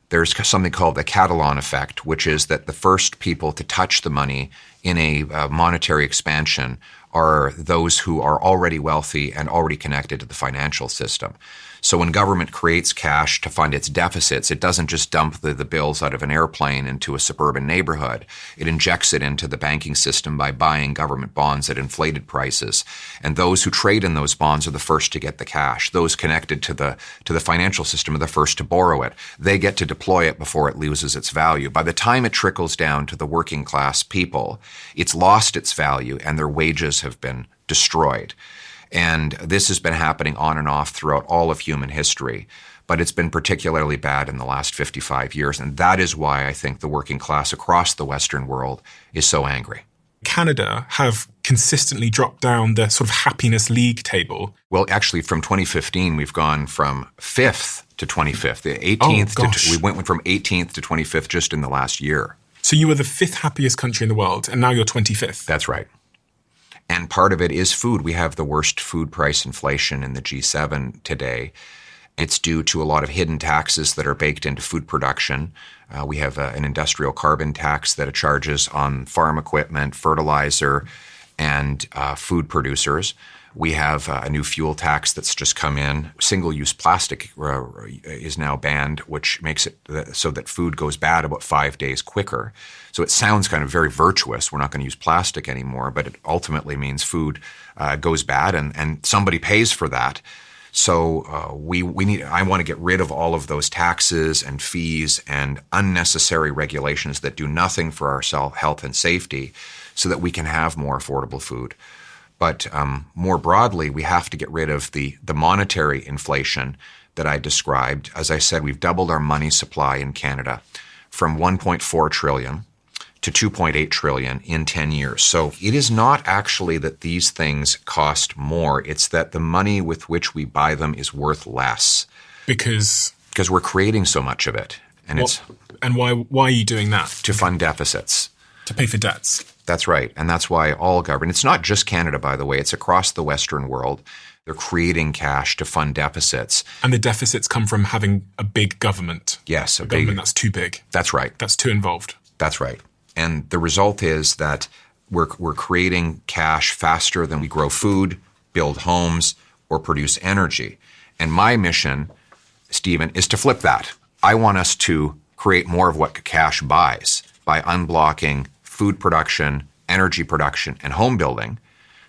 There's something called the Catalan effect, which is that the first people to touch the money in a monetary expansion are those who are already wealthy and already connected to the financial system. So when government creates cash to fund its deficits, it doesn't just dump the bills out of an airplane into a suburban neighborhood. It injects it into the banking system by buying government bonds at inflated prices. And those who trade in those bonds are the first to get the cash. Those connected to the financial system are the first to borrow it. They get to deploy it before it loses its value. By the time it trickles down to the working class people, it's lost its value and their wages have been destroyed. And this has been happening on and off throughout all of human history, but it's been particularly bad in the last 55 years. And that is why I think the working class across the Western world is so angry. Canada have consistently dropped down the sort of happiness league table. Well, actually, from 2015, we've gone from 5th to 25th. The 18th we went from 18th to 25th just in the last year. So you were the 5th happiest country in the world, and now you're 25th. That's right. And part of it is food. We have the worst food price inflation in the G7 today. It's due to a lot of hidden taxes that are baked into food production. We have an industrial carbon tax that it charges on farm equipment, fertilizer, and food producers. We have a new fuel tax that's just come in. Single-use plastic is now banned, which makes it so that food goes bad about 5 days quicker. So it sounds kind of very virtuous. We're not going to use plastic anymore, but it ultimately means food goes bad, and somebody pays for that. So I want to get rid of all of those taxes and fees and unnecessary regulations that do nothing for our health and safety, so that we can have more affordable food. But more broadly, we have to get rid of the monetary inflation that I described. As I said, we've doubled our money supply in Canada from 1.4 trillion to 2.8 trillion in 10 years. So it is not actually that these things cost more. It's that the money with which we buy them is worth less. Because we're creating so much of it. And why are you doing that? To fund deficits. To pay for debts. That's right. And that's why all government, it's not just Canada, by the way, it's across the Western world. They're creating cash to fund deficits. And the deficits come from having a big government. Yes. A government that's too big. That's right. That's too involved. That's right. And the result is that we're creating cash faster than we grow food, build homes, or produce energy. And my mission, Stephen, is to flip that. I want us to create more of what cash buys by unblocking food production, energy production, and home building,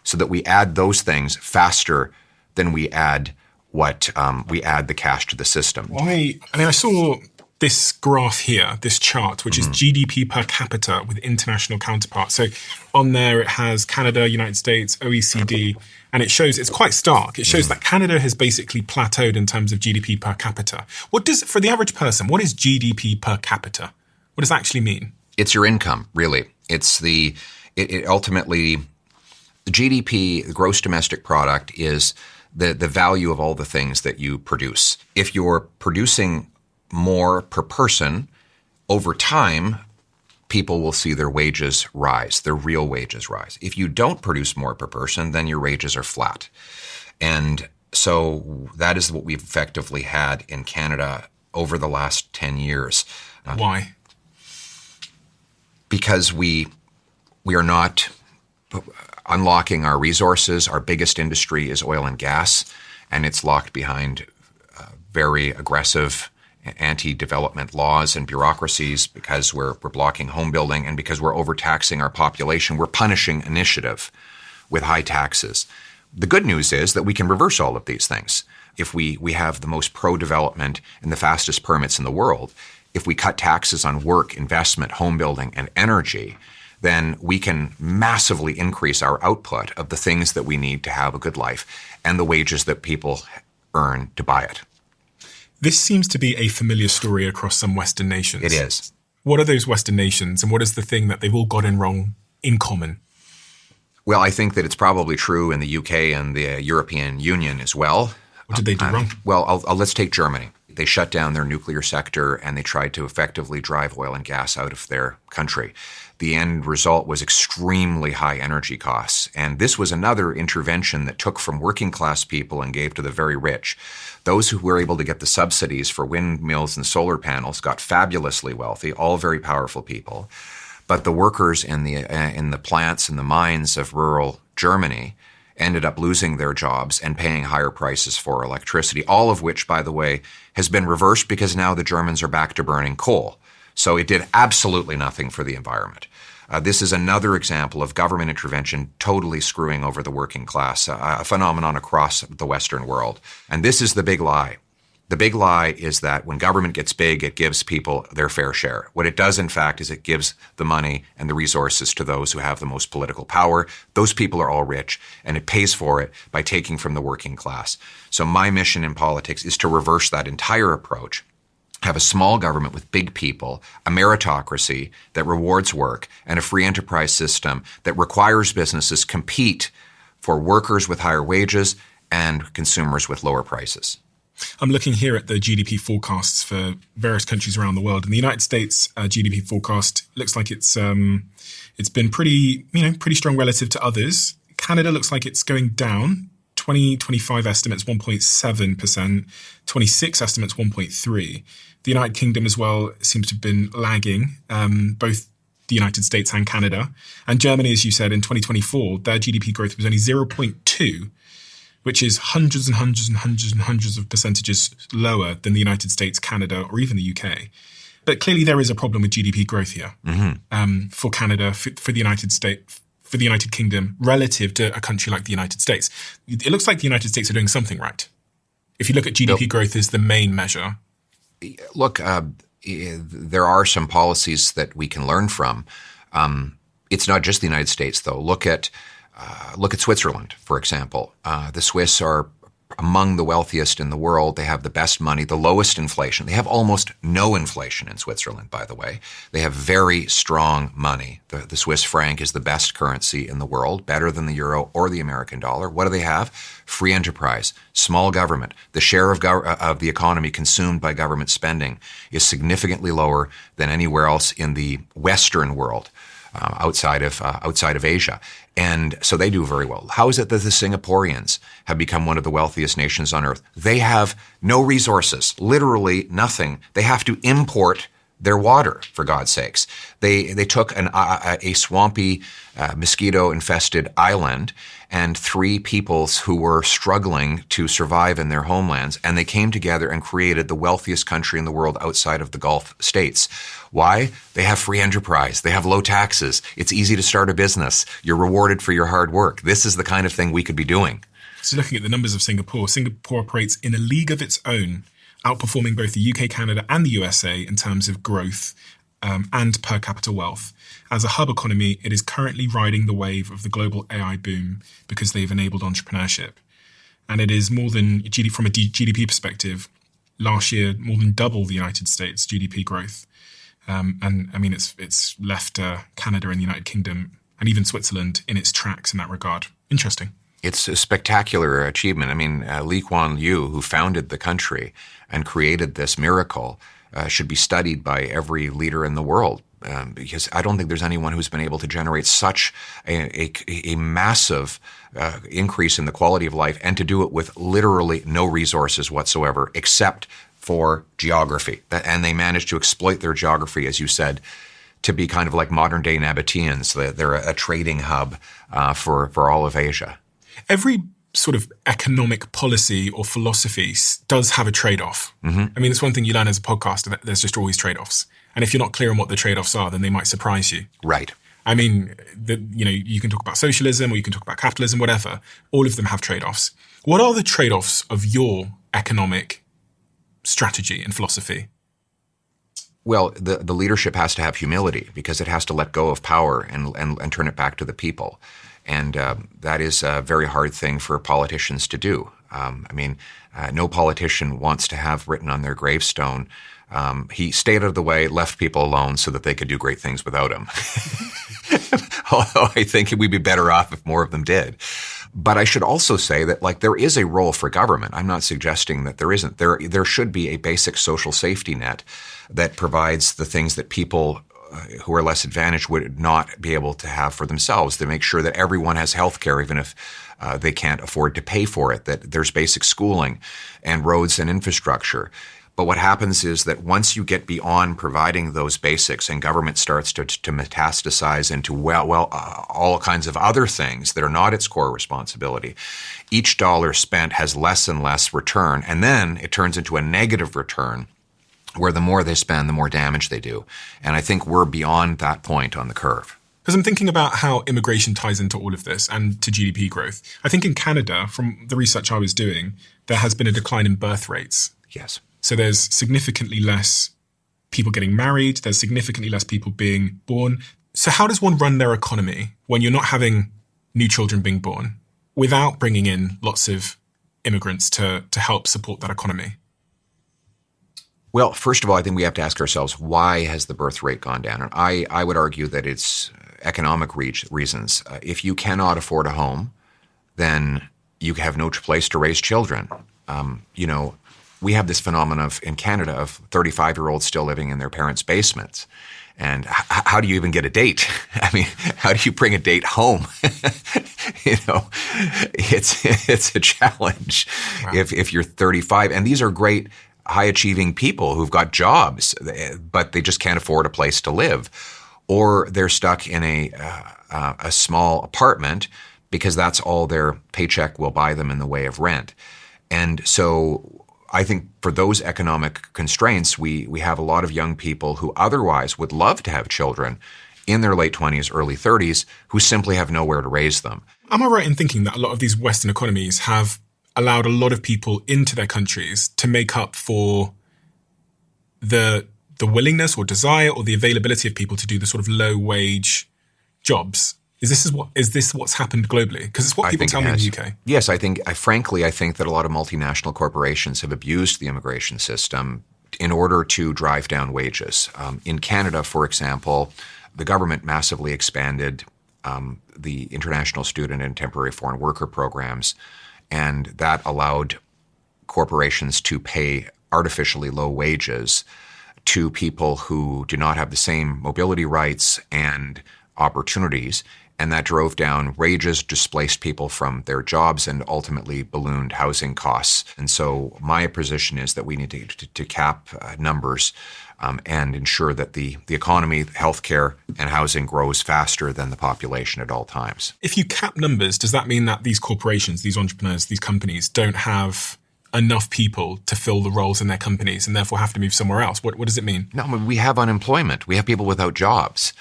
so that we add those things faster than we add the cash to the system. I saw this graph here, this chart, which is GDP per capita with international counterparts. So on there, it has Canada, United States, OECD, and it shows, it's quite stark. It shows that Canada has basically plateaued in terms of GDP per capita. For the average person, what is GDP per capita? What does that actually mean? It's your income, really. It's ultimately, the GDP, the gross domestic product, is the value of all the things that you produce. If you're producing more per person, over time, people will see their wages rise, their real wages rise. If you don't produce more per person, then your wages are flat. And so that is what we've effectively had in Canada over the last 10 years. Why? Because we are not unlocking our resources. Our biggest industry is oil and gas, and it's locked behind very aggressive anti-development laws and bureaucracies because we're blocking home building, and because we're overtaxing our population. We're punishing initiative with high taxes. The good news is that we can reverse all of these things. If we have the most pro-development and the fastest permits in the world, if we cut taxes on work, investment, home building, and energy, then we can massively increase our output of the things that we need to have a good life and the wages that people earn to buy it. This seems to be a familiar story across some Western nations. It is. What are those Western nations, and what is the thing that they've all got wrong in common? Well, I think that it's probably true in the UK and the European Union as well. What did they do wrong? Well, let's take Germany. They shut down their nuclear sector, and they tried to effectively drive oil and gas out of their country. The end result was extremely high energy costs. And this was another intervention that took from working class people and gave to the very rich. Those who were able to get the subsidies for windmills and solar panels got fabulously wealthy, all very powerful people. But the workers in the plants and the mines of rural Germany ended up losing their jobs and paying higher prices for electricity, all of which, by the way, has been reversed because now the Germans are back to burning coal. So it did absolutely nothing for the environment. This is another example of government intervention totally screwing over the working class, a phenomenon across the Western world. And this is the big lie. The big lie is that when government gets big, it gives people their fair share. What it does, in fact, is it gives the money and the resources to those who have the most political power. Those people are all rich, and it pays for it by taking from the working class. So my mission in politics is to reverse that entire approach, have a small government with big people, a meritocracy that rewards work, and a free enterprise system that requires businesses compete for workers with higher wages and consumers with lower prices. I'm looking here at the GDP forecasts for various countries around the world. And the United States GDP forecast looks like it's been pretty strong relative to others. Canada looks like it's going down. 2025 estimates 1.7%, 26 estimates 1.3%. The United Kingdom as well seems to have been lagging. Both the United States and Canada. And Germany, as you said, in 2024, their GDP growth was only 0.2, which is hundreds and hundreds and hundreds and hundreds of percentages lower than the United States, Canada, or even the UK. But clearly there is a problem with GDP growth here for Canada, for the United States, for the United Kingdom, relative to a country like the United States. It looks like the United States are doing something right. If you look at GDP growth as the main measure. Look, there are some policies that we can learn from. It's not just the United States, though. Look at Switzerland, for example. The Swiss are among the wealthiest in the world. They have the best money, the lowest inflation. They have almost no inflation in Switzerland, by the way. They have very strong money. The Swiss franc is the best currency in the world, better than the euro or the American dollar. What do they have? Free enterprise, small government. The share of the economy consumed by government spending is significantly lower than anywhere else in the Western world. Outside of Asia. And so they do very well. How is it that the Singaporeans have become one of the wealthiest nations on earth? They have no resources, literally nothing. They have to import their water, for God's sakes. They took a swampy, mosquito-infested island and three peoples who were struggling to survive in their homelands, and they came together and created the wealthiest country in the world outside of the Gulf states. Why? They have free enterprise. They have low taxes. It's easy to start a business. You're rewarded for your hard work. This is the kind of thing we could be doing. So looking at the numbers of Singapore operates in a league of its own, outperforming both the UK, Canada, and the USA in terms of growth and per capita wealth. As a hub economy, it is currently riding the wave of the global AI boom because they've enabled entrepreneurship. And it is more than, from a GDP perspective, last year, more than double the United States GDP growth. And I mean, it's left Canada and the United Kingdom and even Switzerland in its tracks in that regard. Interesting. It's a spectacular achievement. I mean, Lee Kuan Yew, who founded the country and created this miracle, should be studied by every leader in the world. Because I don't think there's anyone who's been able to generate such a massive increase in the quality of life and to do it with literally no resources whatsoever except for geography. And they managed to exploit their geography, as you said, to be kind of like modern-day Nabateans. They're a trading hub for all of Asia. Every sort of economic policy or philosophy does have a trade-off. Mm-hmm. I mean, it's one thing you learn as a podcaster, that there's just always trade-offs. And if you're not clear on what the trade-offs are, then they might surprise you. Right. I mean, you can talk about socialism or you can talk about capitalism, whatever. All of them have trade-offs. What are the trade-offs of your economic strategy and philosophy? Well, the leadership has to have humility because it has to let go of power and turn it back to the people. And that is a very hard thing for politicians to do. No politician wants to have written on their gravestone, he stayed out of the way, left people alone so that they could do great things without him. Although I think we'd be better off if more of them did. But I should also say that, there is a role for government. I'm not suggesting that there isn't. There should be a basic social safety net that provides the things that people who are less advantaged would not be able to have for themselves, to make sure that everyone has health care, even if they can't afford to pay for it, that there's basic schooling and roads and infrastructure. But what happens is that once you get beyond providing those basics and government starts to metastasize into, all kinds of other things that are not its core responsibility, each dollar spent has less and less return. And then it turns into a negative return where the more they spend, the more damage they do. And I think we're beyond that point on the curve. Because I'm thinking about how immigration ties into all of this and to GDP growth. I think in Canada, from the research I was doing, there has been a decline in birth rates. Yes. So there's significantly less people getting married. There's significantly less people being born. So how does one run their economy when you're not having new children being born without bringing in lots of immigrants to help support that economy? Well, first of all, I think we have to ask ourselves, why has the birth rate gone down? And I would argue that it's economic reasons. If you cannot afford a home, then you have no place to raise children. We have this phenomenon in Canada of 35-year-olds still living in their parents' basements. And how do you even get a date? I mean, how do you bring a date home? It's a challenge. Wow. If you're 35. And these are great high-achieving people who've got jobs, but they just can't afford a place to live. or they're stuck in a small apartment because that's all their paycheck will buy them in the way of rent. And so I think for those economic constraints, we have a lot of young people who otherwise would love to have children in their late 20s, early 30s, who simply have nowhere to raise them. Am I right in thinking that a lot of these Western economies have allowed a lot of people into their countries to make up for the willingness or desire or the availability of people to do the sort of low-wage jobs? Is this what's happened globally? Because it's what people tell me in the UK. Yes, I think that a lot of multinational corporations have abused the immigration system in order to drive down wages. In Canada, for example, the government massively expanded the international student and temporary foreign worker programs, and that allowed corporations to pay artificially low wages to people who do not have the same mobility rights and opportunities. And that drove down wages, displaced people from their jobs, and ultimately ballooned housing costs. And so my position is that we need to cap numbers and ensure that the economy, healthcare, and housing grows faster than the population at all times. If you cap numbers, does that mean that these corporations, these entrepreneurs, these companies don't have enough people to fill the roles in their companies and therefore have to move somewhere else? What does it mean? No, we have unemployment. We have people without jobs.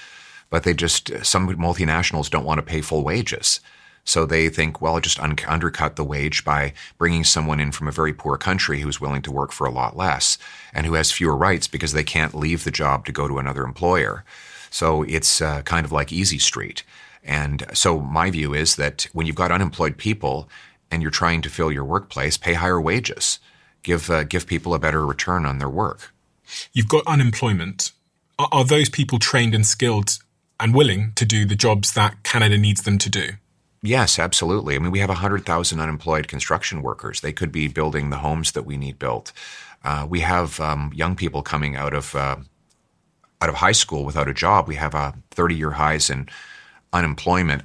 But some multinationals don't want to pay full wages. So they think, well, just undercut the wage by bringing someone in from a very poor country who's willing to work for a lot less and who has fewer rights because they can't leave the job to go to another employer. So it's kind of like Easy Street. And so my view is that when you've got unemployed people and you're trying to fill your workplace, pay higher wages. Give people a better return on their work. You've got unemployment. Are those people trained and skilled and willing to do the jobs that Canada needs them to do? Yes, absolutely. I mean, we have 100,000 unemployed construction workers. They could be building the homes that we need built. We have young people coming out of high school without a job. We have 30-year highs in unemployment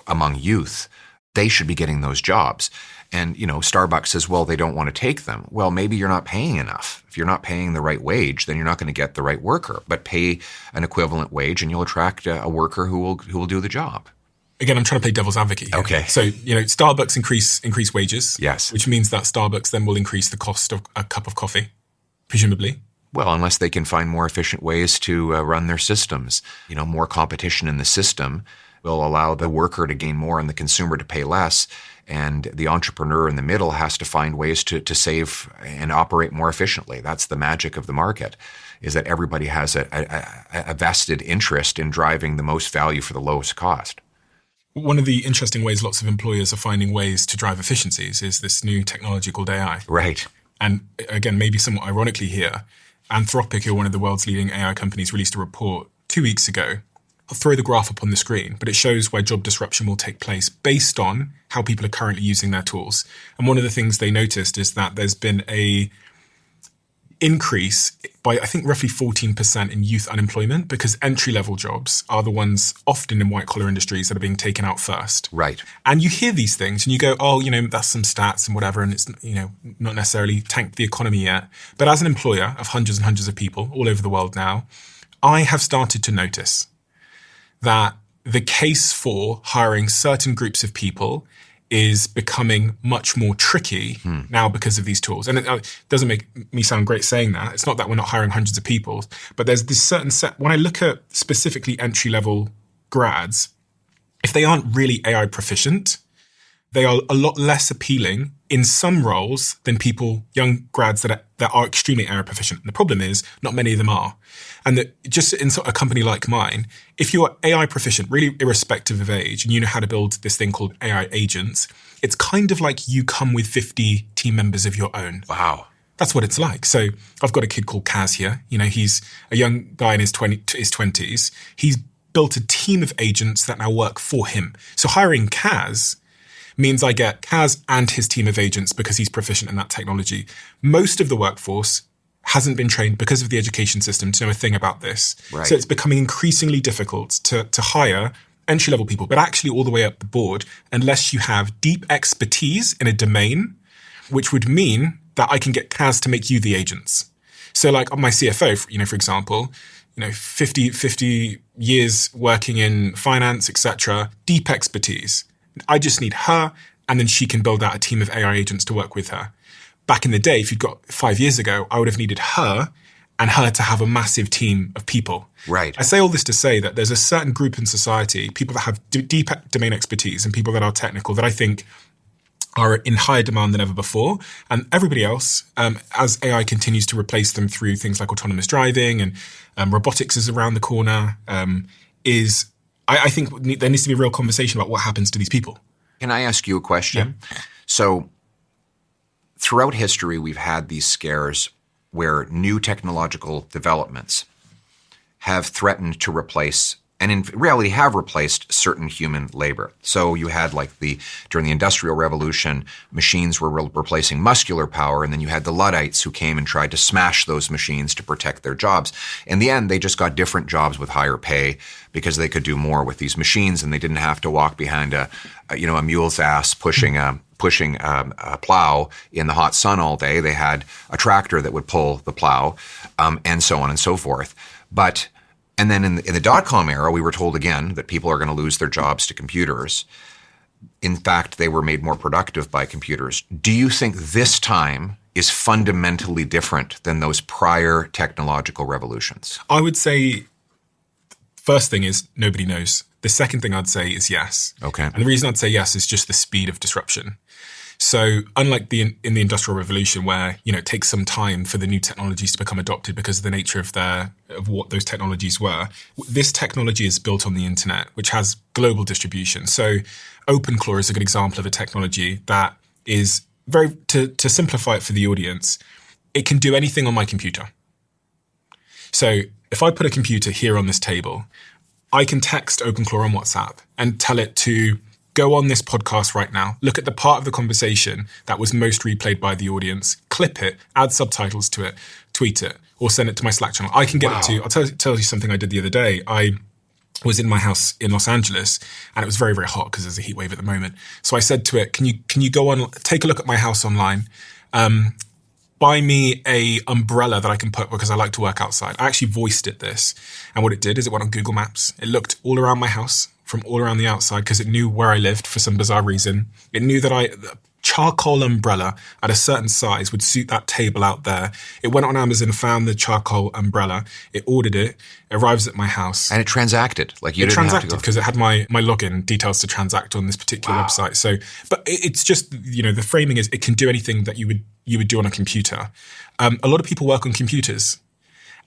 among youth. They should be getting those jobs. And, Starbucks says, well, they don't want to take them. Well, maybe you're not paying enough. If you're not paying the right wage, then you're not going to get the right worker. But pay an equivalent wage and you'll attract a worker who will do the job. Again, I'm trying to play devil's advocate here. Okay. So, Starbucks increase wages. Yes. Which means that Starbucks then will increase the cost of a cup of coffee, presumably. Well, unless they can find more efficient ways to run their systems. More competition in the system will allow the worker to gain more and the consumer to pay less. And the entrepreneur in the middle has to find ways to save and operate more efficiently. That's the magic of the market, is that everybody has a vested interest in driving the most value for the lowest cost. One of the interesting ways lots of employers are finding ways to drive efficiencies is this new technology called AI. Right. And again, maybe somewhat ironically here, Anthropic, who are one of the world's leading AI companies, released a report 2 weeks ago. I'll throw the graph up on the screen, but it shows where job disruption will take place based on how people are currently using their tools. And one of the things they noticed is that there's been a increase by, I think, roughly 14% in youth unemployment because entry-level jobs are the ones often in white-collar industries that are being taken out first. Right. And you hear these things and you go, oh, that's some stats and whatever, and it's, not necessarily tanked the economy yet. But as an employer of hundreds and hundreds of people all over the world now, I have started to notice that the case for hiring certain groups of people is becoming much more tricky now because of these tools. And it doesn't make me sound great saying that. It's not that we're not hiring hundreds of people, but there's this certain set. When I look at specifically entry-level grads, if they aren't really AI proficient, they are a lot less appealing in some roles than young grads that are extremely AI proficient. And the problem is not many of them are. And that just in a company like mine, if you're AI proficient, really irrespective of age, and you know how to build this thing called AI agents, it's kind of like you come with 50 team members of your own. Wow. That's what it's like. So I've got a kid called Kaz here. He's a young guy in his 20s. He's built a team of agents that now work for him. So hiring Kaz means I get Kaz and his team of agents because he's proficient in that technology. Most of the workforce hasn't been trained because of the education system to know a thing about this. Right. So it's becoming increasingly difficult to hire entry-level people, but actually all the way up the board, unless you have deep expertise in a domain, which would mean that I can get Kaz to make you the agents. So like on my CFO, for example, 50 years working in finance, etc., deep expertise. I just need her, and then she can build out a team of AI agents to work with her. Back in the day, if you'd got 5 years ago, I would have needed her and her to have a massive team of people. Right. I say all this to say that there's a certain group in society, people that have deep domain expertise and people that are technical, that I think are in higher demand than ever before. And everybody else, as AI continues to replace them through things like autonomous driving and robotics is around the corner, I think there needs to be a real conversation about what happens to these people. Can I ask you a question? Yeah. So throughout history, we've had these scares where new technological developments have threatened to replace, and in reality have replaced, certain human labor. So you had during the Industrial Revolution, machines were replacing muscular power, and then you had the Luddites who came and tried to smash those machines to protect their jobs. In the end, they just got different jobs with higher pay because they could do more with these machines, and they didn't have to walk behind a mule's ass pushing a plow in the hot sun all day. They had a tractor that would pull the plow, and so on and so forth. And then in the dot-com era, we were told again that people are going to lose their jobs to computers. In fact, they were made more productive by computers. Do you think this time is fundamentally different than those prior technological revolutions? I would say, first thing is nobody knows. The second thing I'd say is yes. Okay. And the reason I'd say yes is just the speed of disruption. So unlike in the Industrial Revolution, where it takes some time for the new technologies to become adopted because of the nature of what those technologies were, this technology is built on the internet, which has global distribution. So OpenClaw is a good example of a technology that is very, to simplify it for the audience, it can do anything on my computer. So if I put a computer here on this table, I can text OpenClaw on WhatsApp and tell it to go on this podcast right now, look at the part of the conversation that was most replayed by the audience, clip it, add subtitles to it, tweet it, or send it to my Slack channel. I can get it to, I'll tell you something I did the other day. I was in my house in Los Angeles and it was very, very hot because there's a heat wave at the moment. So I said to it, can you go on, take a look at my house online, buy me a umbrella that I can put because I like to work outside. I actually voiced it this. And what it did is it went on Google Maps. It looked all around my house from all around the outside because it knew where I lived for some bizarre reason. It knew that a charcoal umbrella at a certain size would suit that table out there. It went on Amazon, found the charcoal umbrella. It ordered it. It arrives at my house. And it transacted. It transacted because it had my login details to transact on this particular website. So, but it's just, the framing is it can do anything that you would do on a computer. A lot of people work on computers.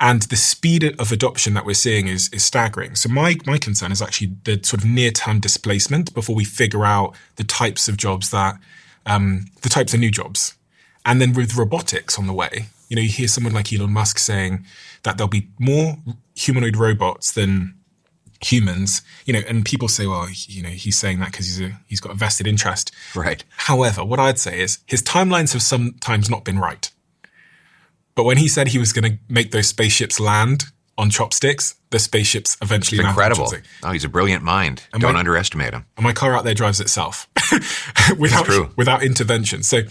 And the speed of adoption that we're seeing is staggering. So my concern is actually the sort of near-term displacement before we figure out the types of jobs the types of new jobs. And then with robotics on the way, you hear someone like Elon Musk saying that there'll be more humanoid robots than humans, and people say, well, he's saying that because he's got a vested interest. Right. However, what I'd say is his timelines have sometimes not been right. But when he said he was going to make those spaceships land on chopsticks, the spaceships eventually land on chopsticks. Incredible. Oh, he's a brilliant mind. Don't underestimate him. And my car out there drives itself without intervention. So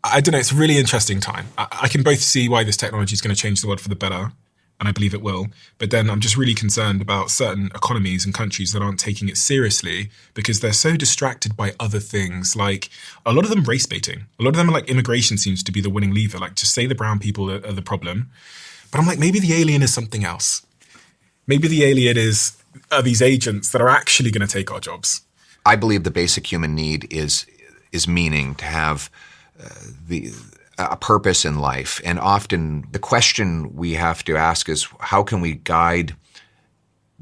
I don't know. It's a really interesting time. I can both see why this technology is going to change the world for the better, and I believe it will. But then I'm just really concerned about certain economies and countries that aren't taking it seriously because they're so distracted by other things. Like a lot of them race baiting. A lot of them are like immigration seems to be the winning lever. Like just say the brown people are the problem. But I'm like, maybe the alien is something else. Maybe the alien are these agents that are actually going to take our jobs. I believe the basic human need is meaning, to have a purpose in life. And often the question we have to ask is, how can we guide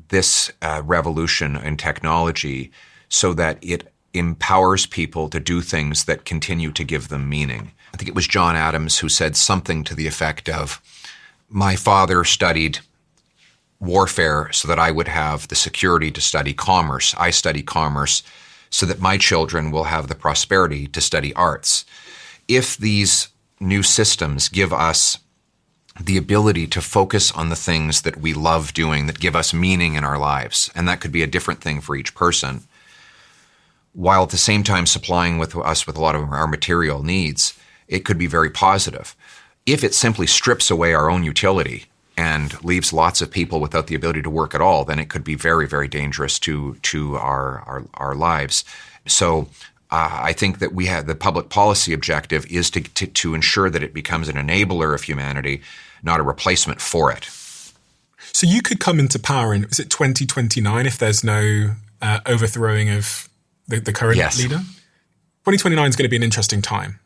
this revolution in technology so that it empowers people to do things that continue to give them meaning? I think it was John Adams who said something to the effect of, my father studied warfare so that I would have the security to study commerce. I study commerce so that my children will have the prosperity to study arts. If these new systems give us the ability to focus on the things that we love doing, that give us meaning in our lives, and that could be a different thing for each person, while at the same time supplying us with a lot of our material needs, it could be very positive. If it simply strips away our own utility and leaves lots of people without the ability to work at all, then it could be very, very dangerous to our lives. So I think that we have the public policy objective is to ensure that it becomes an enabler of humanity, not a replacement for it. So you could come into power in, is it 2029 if there's no overthrowing of the current leader? 2029 is going to be an interesting time.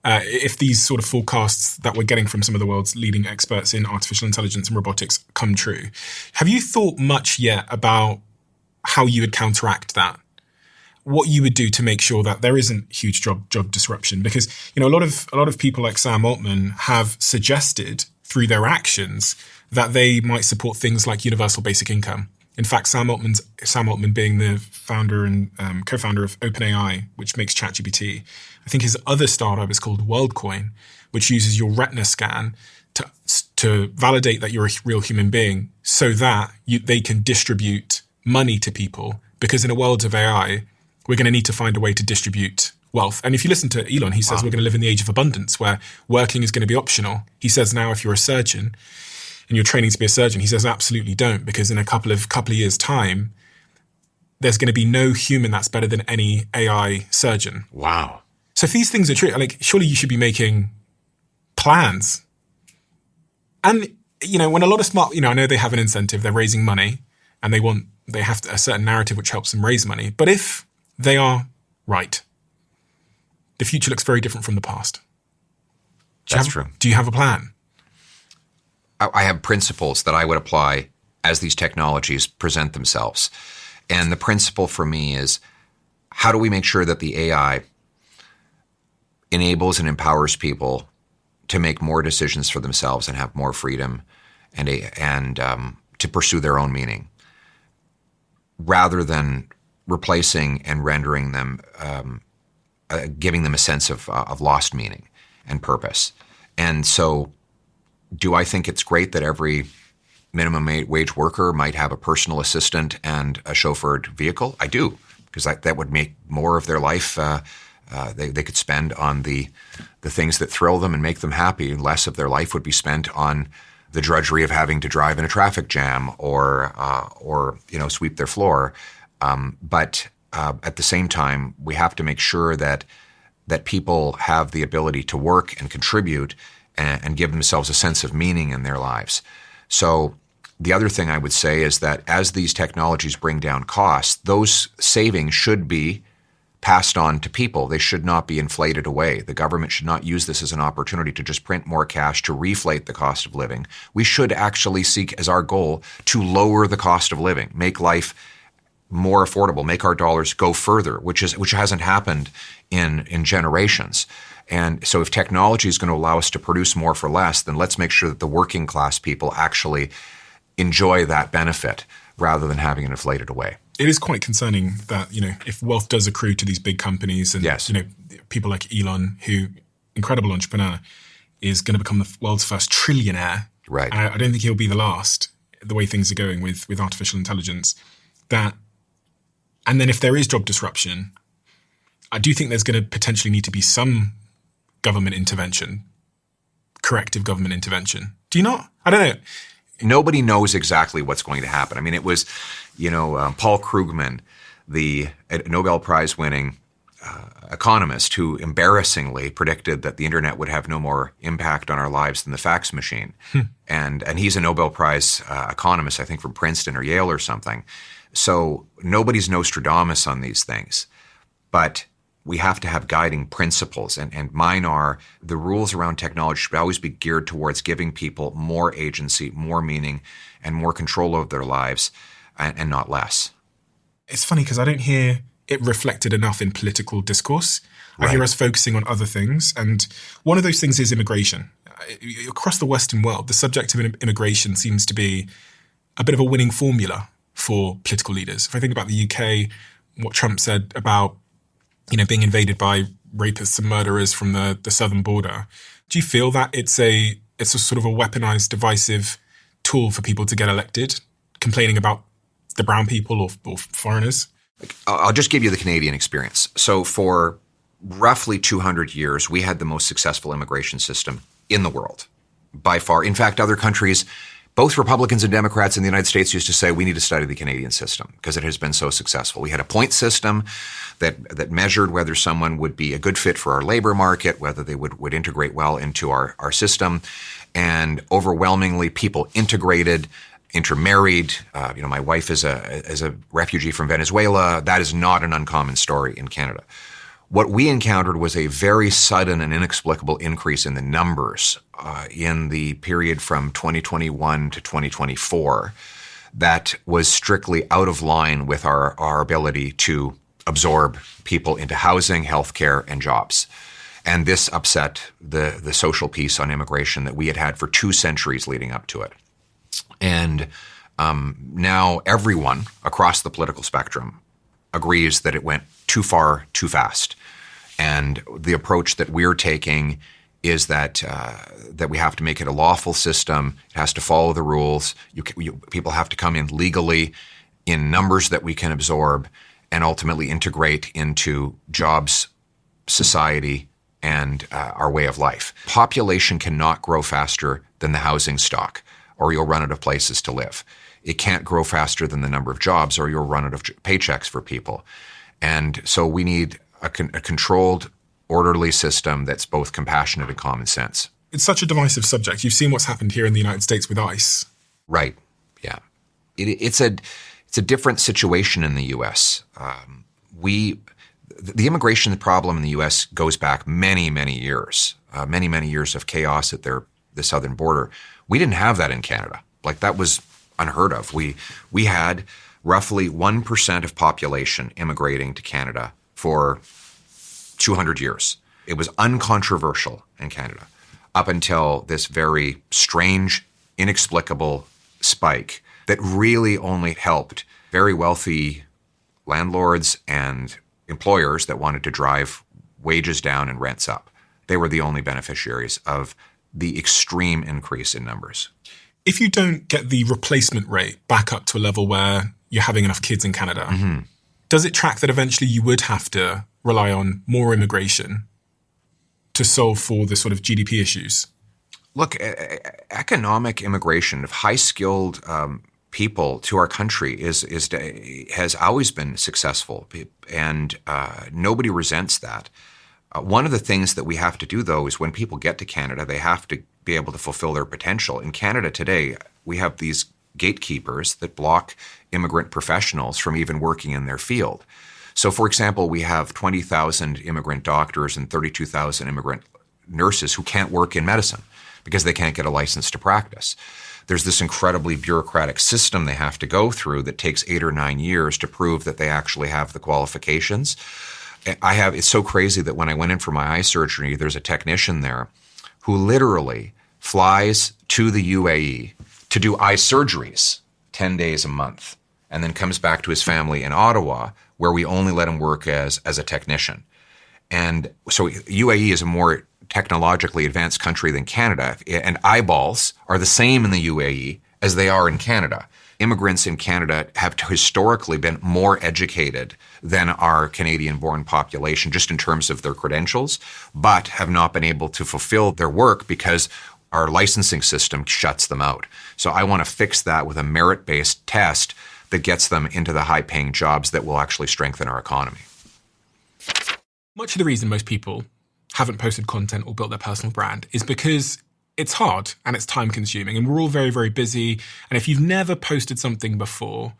If these sort of forecasts that we're getting from some of the world's leading experts in artificial intelligence and robotics come true. Have you thought much yet about how you would counteract that? What you would do to make sure that there isn't huge job disruption? Because, you know, a lot of people like Sam Altman have suggested through their actions that they might support things like universal basic income. In fact, Sam Altman being the founder and co-founder of OpenAI, which makes ChatGPT, I think his other startup is called WorldCoin, which uses your retina scan to validate that you're a real human being, so that they can distribute money to people. Because in a world of AI, we're going to need to find a way to distribute wealth. And if you listen to Elon, he says we're going to live in the age of abundance, where working is going to be optional. He says now if you're a surgeon and you're training to be a surgeon, he says absolutely don't, because in a couple of years' time, there's going to be no human that's better than any AI surgeon. Wow. So if these things are true, like, surely you should be making plans. And, you know, when a lot of smart, you know, I know they have an incentive, they're raising money and they have a certain narrative which helps them raise money. But if they are right, the future looks very different from the past. That's true. Do you have a plan? I have principles that I would apply as these technologies present themselves. And the principle for me is, how do we make sure that the AI enables and empowers people to make more decisions for themselves and have more freedom and to pursue their own meaning, rather than replacing and rendering them, giving them a sense of lost meaning and purpose. And so, do I think it's great that every minimum wage worker might have a personal assistant and a chauffeured vehicle? I do, because that would make more of their life they could spend on the things that thrill them and make them happy. Less of their life would be spent on the drudgery of having to drive in a traffic jam or sweep their floor. But at the same time, we have to make sure that people have the ability to work and contribute and give themselves a sense of meaning in their lives. So the other thing I would say is that as these technologies bring down costs, those savings should be passed on to people. They should not be inflated away. The government should not use this as an opportunity to just print more cash to reflate the cost of living. We should actually seek as our goal to lower the cost of living, make life more affordable, make our dollars go further, which hasn't happened in generations. And so if technology is going to allow us to produce more for less, then let's make sure that the working class people actually enjoy that benefit rather than having it inflated away. It is quite concerning that, you know, if wealth does accrue to these big companies and, yes, you know, people like Elon, who, incredible entrepreneur, is going to become the world's first trillionaire. Right. And I don't think he'll be the last, the way things are going with artificial intelligence. And then if there is job disruption, I do think there's going to potentially need to be some government intervention, corrective government intervention. Do you not? I don't know. Nobody knows exactly what's going to happen. I mean, it was, Paul Krugman, the Nobel Prize winning economist, who embarrassingly predicted that the internet would have no more impact on our lives than the fax machine. And he's a Nobel Prize economist, I think from Princeton or Yale or something. So nobody's Nostradamus on these things. But we have to have guiding principles, and mine are the rules around technology should always be geared towards giving people more agency, more meaning, and more control over their lives, and not less. It's funny because I don't hear it reflected enough in political discourse. Right. I hear us focusing on other things, and one of those things is immigration. Across the Western world, the subject of immigration seems to be a bit of a winning formula for political leaders. If I think about the UK, what Trump said about being invaded by rapists and murderers from the southern border. Do you feel that it's a sort of a weaponized, divisive tool for people to get elected, complaining about the brown people or foreigners? I'll just give you the Canadian experience. So for roughly 200 years, we had the most successful immigration system in the world, by far. In fact, other countries Both Republicans and Democrats in the United States used to say we need to study the Canadian system because it has been so successful. We had a point system that measured whether someone would be a good fit for our labor market, whether they would integrate well into our system. And overwhelmingly, people integrated, intermarried. My wife is a refugee from Venezuela. That is not an uncommon story in Canada. What we encountered was a very sudden and inexplicable increase in the numbers in the period from 2021 to 2024 that was strictly out of line with our ability to absorb people into housing, healthcare, and jobs. And this upset the social peace on immigration that we had had for 2 centuries leading up to it. And now everyone across the political spectrum agrees that it went too far, too fast. And the approach that we're taking is that we have to make it a lawful system. It has to follow the rules. People have to come in legally in numbers that we can absorb and ultimately integrate into jobs, society, and our way of life. Population cannot grow faster than the housing stock, or you'll run out of places to live. It can't grow faster than the number of jobs, or you'll run out of paychecks for people. And so we need a controlled, orderly system that's both compassionate and common sense. It's such a divisive subject. You've seen what's happened here in the United States with ICE. Right. Yeah. It's a different situation in the U.S. The immigration problem in the U.S. goes back many, many years, many years of chaos at the southern border. We didn't have that in Canada. Like, that was unheard of. We had roughly 1% of population immigrating to Canada for 200 years. It was uncontroversial in Canada up until this very strange, inexplicable spike that really only helped very wealthy landlords and employers that wanted to drive wages down and rents up. They were the only beneficiaries of the extreme increase in numbers. If you don't get the replacement rate back up to a level where you're having enough kids in Canada, does it track that eventually you would have to rely on more immigration to solve for the sort of GDP issues? Look, economic immigration of high-skilled people to our country has always been successful, and nobody resents that. One of the things that we have to do, though, is when people get to Canada, they have to be able to fulfill their potential. In Canada today, we have these gatekeepers that block immigrant professionals from even working in their field. So, for example, we have 20,000 immigrant doctors and 32,000 immigrant nurses who can't work in medicine because they can't get a license to practice. There's this incredibly bureaucratic system they have to go through that takes 8 or 9 years to prove that they actually have the qualifications. It's so crazy that when I went in for my eye surgery, there's a technician there who literally flies to the UAE to do eye surgeries 10 days a month and then comes back to his family in Ottawa, where we only let him work as a technician. And so UAE is a more technologically advanced country than Canada, and eyeballs are the same in the UAE as they are in Canada. Immigrants in Canada have historically been more educated than our Canadian-born population, just in terms of their credentials, but have not been able to fulfill their work because our licensing system shuts them out. So I want to fix that with a merit-based test that gets them into the high-paying jobs that will actually strengthen our economy. Much of the reason most people haven't posted content or built their personal brand is because it's hard and it's time consuming, and we're all very, very busy. And if you've never posted something before,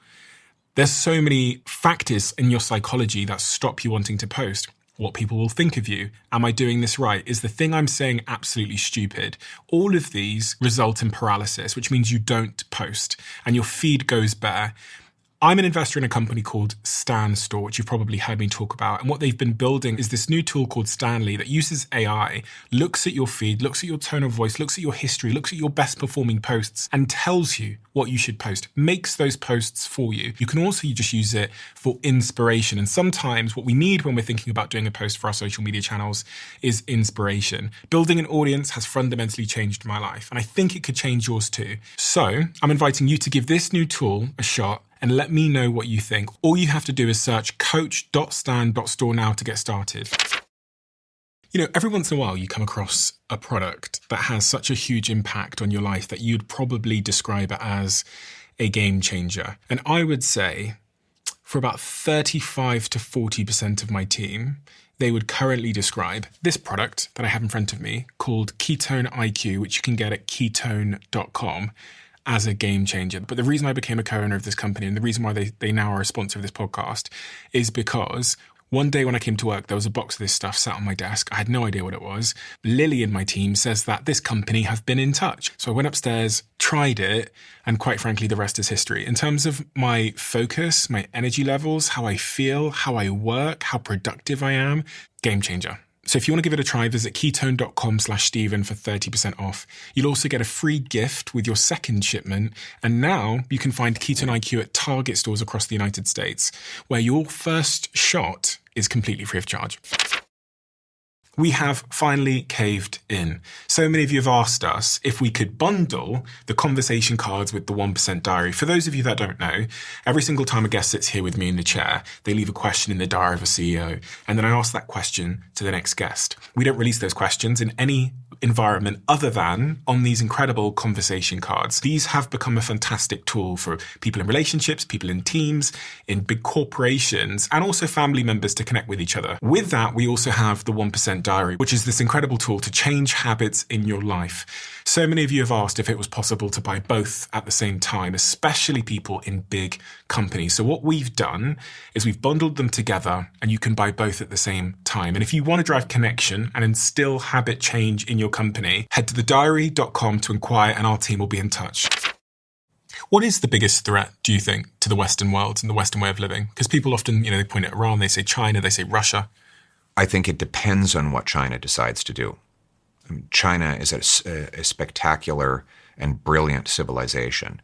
there's so many factors in your psychology that stop you wanting to post. What people will think of you. Am I doing this right? Is the thing I'm saying absolutely stupid? All of these result in paralysis, which means you don't post and your feed goes bare. I'm an investor in a company called Stan Store, which you've probably heard me talk about. And what they've been building is this new tool called Stanley that uses AI, looks at your feed, looks at your tone of voice, looks at your history, looks at your best performing posts and tells you what you should post, makes those posts for you. You can also just use it for inspiration. And sometimes what we need when we're thinking about doing a post for our social media channels is inspiration. Building an audience has fundamentally changed my life, and I think it could change yours too. So I'm inviting you to give this new tool a shot and let me know what you think. All you have to do is search coach.stan.store now to get started. Every once in a while you come across a product that has such a huge impact on your life that you'd probably describe it as a game changer. And I would say for about 35 to 40% of my team, they would currently describe this product that I have in front of me called Ketone IQ, which you can get at ketone.com, as a game changer. But the reason I became a co-owner of this company and the reason why they now are a sponsor of this podcast is because one day when I came to work, there was a box of this stuff sat on my desk. I had no idea what it was. Lily in my team says that this company have been in touch. So I went upstairs, tried it, and quite frankly, the rest is history. In terms of my focus, my energy levels, how I feel, how I work, how productive I am, game changer. So if you want to give it a try, visit ketone.com/Stephen for 30% off. You'll also get a free gift with your second shipment. And now you can find Ketone IQ at Target stores across the United States, where your first shot is completely free of charge. We have finally caved in. So many of you have asked us if we could bundle the conversation cards with the 1% diary. For those of you that don't know, every single time a guest sits here with me in the chair, they leave a question in the diary of a CEO, and then I ask that question to the next guest. We don't release those questions in any environment other than on these incredible conversation cards. These have become a fantastic tool for people in relationships, people in teams, in big corporations, and also family members to connect with each other. With that, we also have the 1% diary, which is this incredible tool to change habits in your life. So many of you have asked if it was possible to buy both at the same time, especially people in big companies. So what we've done is we've bundled them together and you can buy both at the same time. And if you want to drive connection and instill habit change in your company, head to thediary.com to inquire and our team will be in touch. What is the biggest threat, do you think, to the Western world and the Western way of living? Because people often, they point at Iran, they say China, they say Russia. I think it depends on what China decides to do. China is a spectacular and brilliant civilization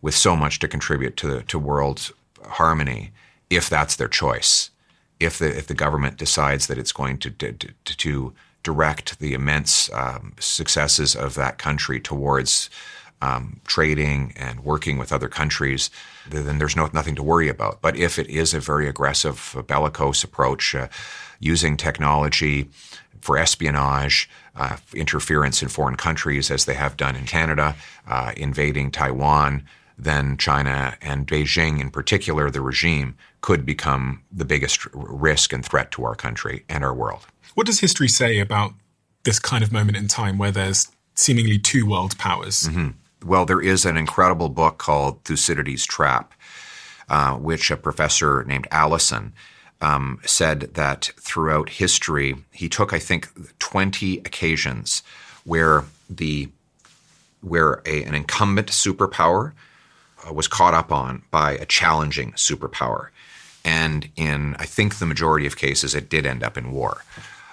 with so much to contribute to world harmony, if that's their choice. If the government decides that it's going to direct the immense successes of that country towards trading and working with other countries, then there's nothing to worry about. But if it is a very aggressive, bellicose approach, using technology for espionage, interference in foreign countries, as they have done in Canada, invading Taiwan, then China and Beijing in particular, the regime, could become the biggest risk and threat to our country and our world. What does history say about this kind of moment in time where there's seemingly two world powers? Mm-hmm. Well, there is an incredible book called Thucydides' Trap, which a professor named Allison said that throughout history, he took, I think, 20 occasions where an incumbent superpower was caught up on by a challenging superpower. And in, I think, the majority of cases, it did end up in war.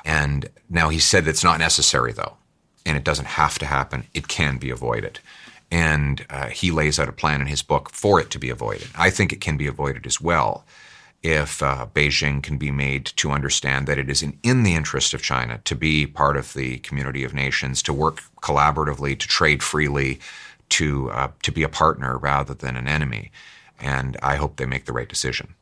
And now he said it's not necessary, though, and it doesn't have to happen. It can be avoided. And he lays out a plan in his book for it to be avoided. I think it can be avoided as well if Beijing can be made to understand that it is in the interest of China to be part of the community of nations, to work collaboratively, to trade freely, to be a partner rather than an enemy. And I hope they make the right decision.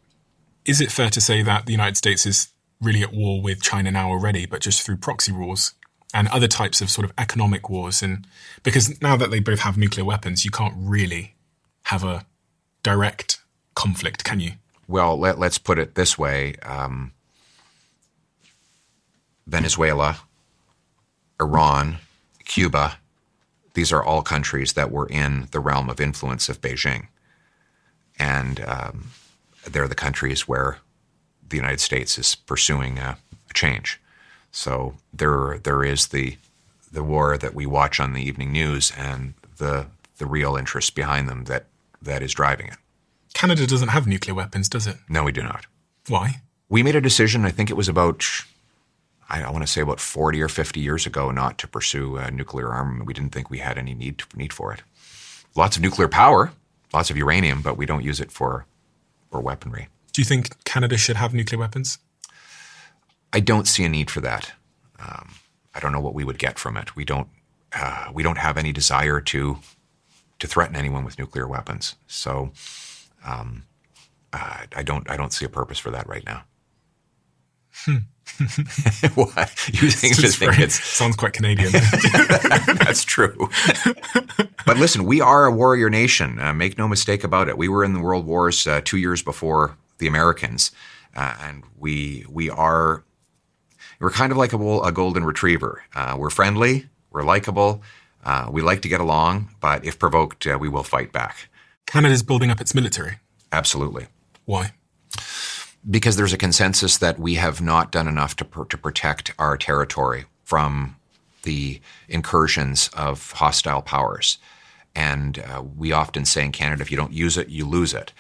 Is it fair to say that the United States is really at war with China now already, but just through proxy wars and other types of sort of economic wars? And because now that they both have nuclear weapons, you can't really have a direct conflict, can you? Well, let's put it this way. Venezuela, Iran, Cuba, these are all countries that were in the realm of influence of Beijing. And they're the countries where the United States is pursuing a change. So there is the war that we watch on the evening news and the real interest behind them that is driving it. Canada doesn't have nuclear weapons, does it? No, we do not. Why? We made a decision, I think it was about, I want to say about 40 or 50 years ago, not to pursue nuclear armament. We didn't think we had any need for it. Lots of nuclear power, lots of uranium, but we don't use it for weaponry. Do you think Canada should have nuclear weapons? I don't see a need for that. I don't know what we would get from it. We don't have any desire to threaten anyone with nuclear weapons. So I don't see a purpose for that right now. What? You think sounds quite Canadian. That's true. But listen, we are a warrior nation. Make no mistake about it. We were in the World Wars 2 years before the Americans, and we're kind of like a golden retriever. We're friendly, we're likable, we like to get along, but if provoked, we will fight back. Canada's building up its military. Absolutely. Why? Because there's a consensus that we have not done enough to protect our territory from the incursions of hostile powers. And we often say in Canada, if you don't use it, you lose it.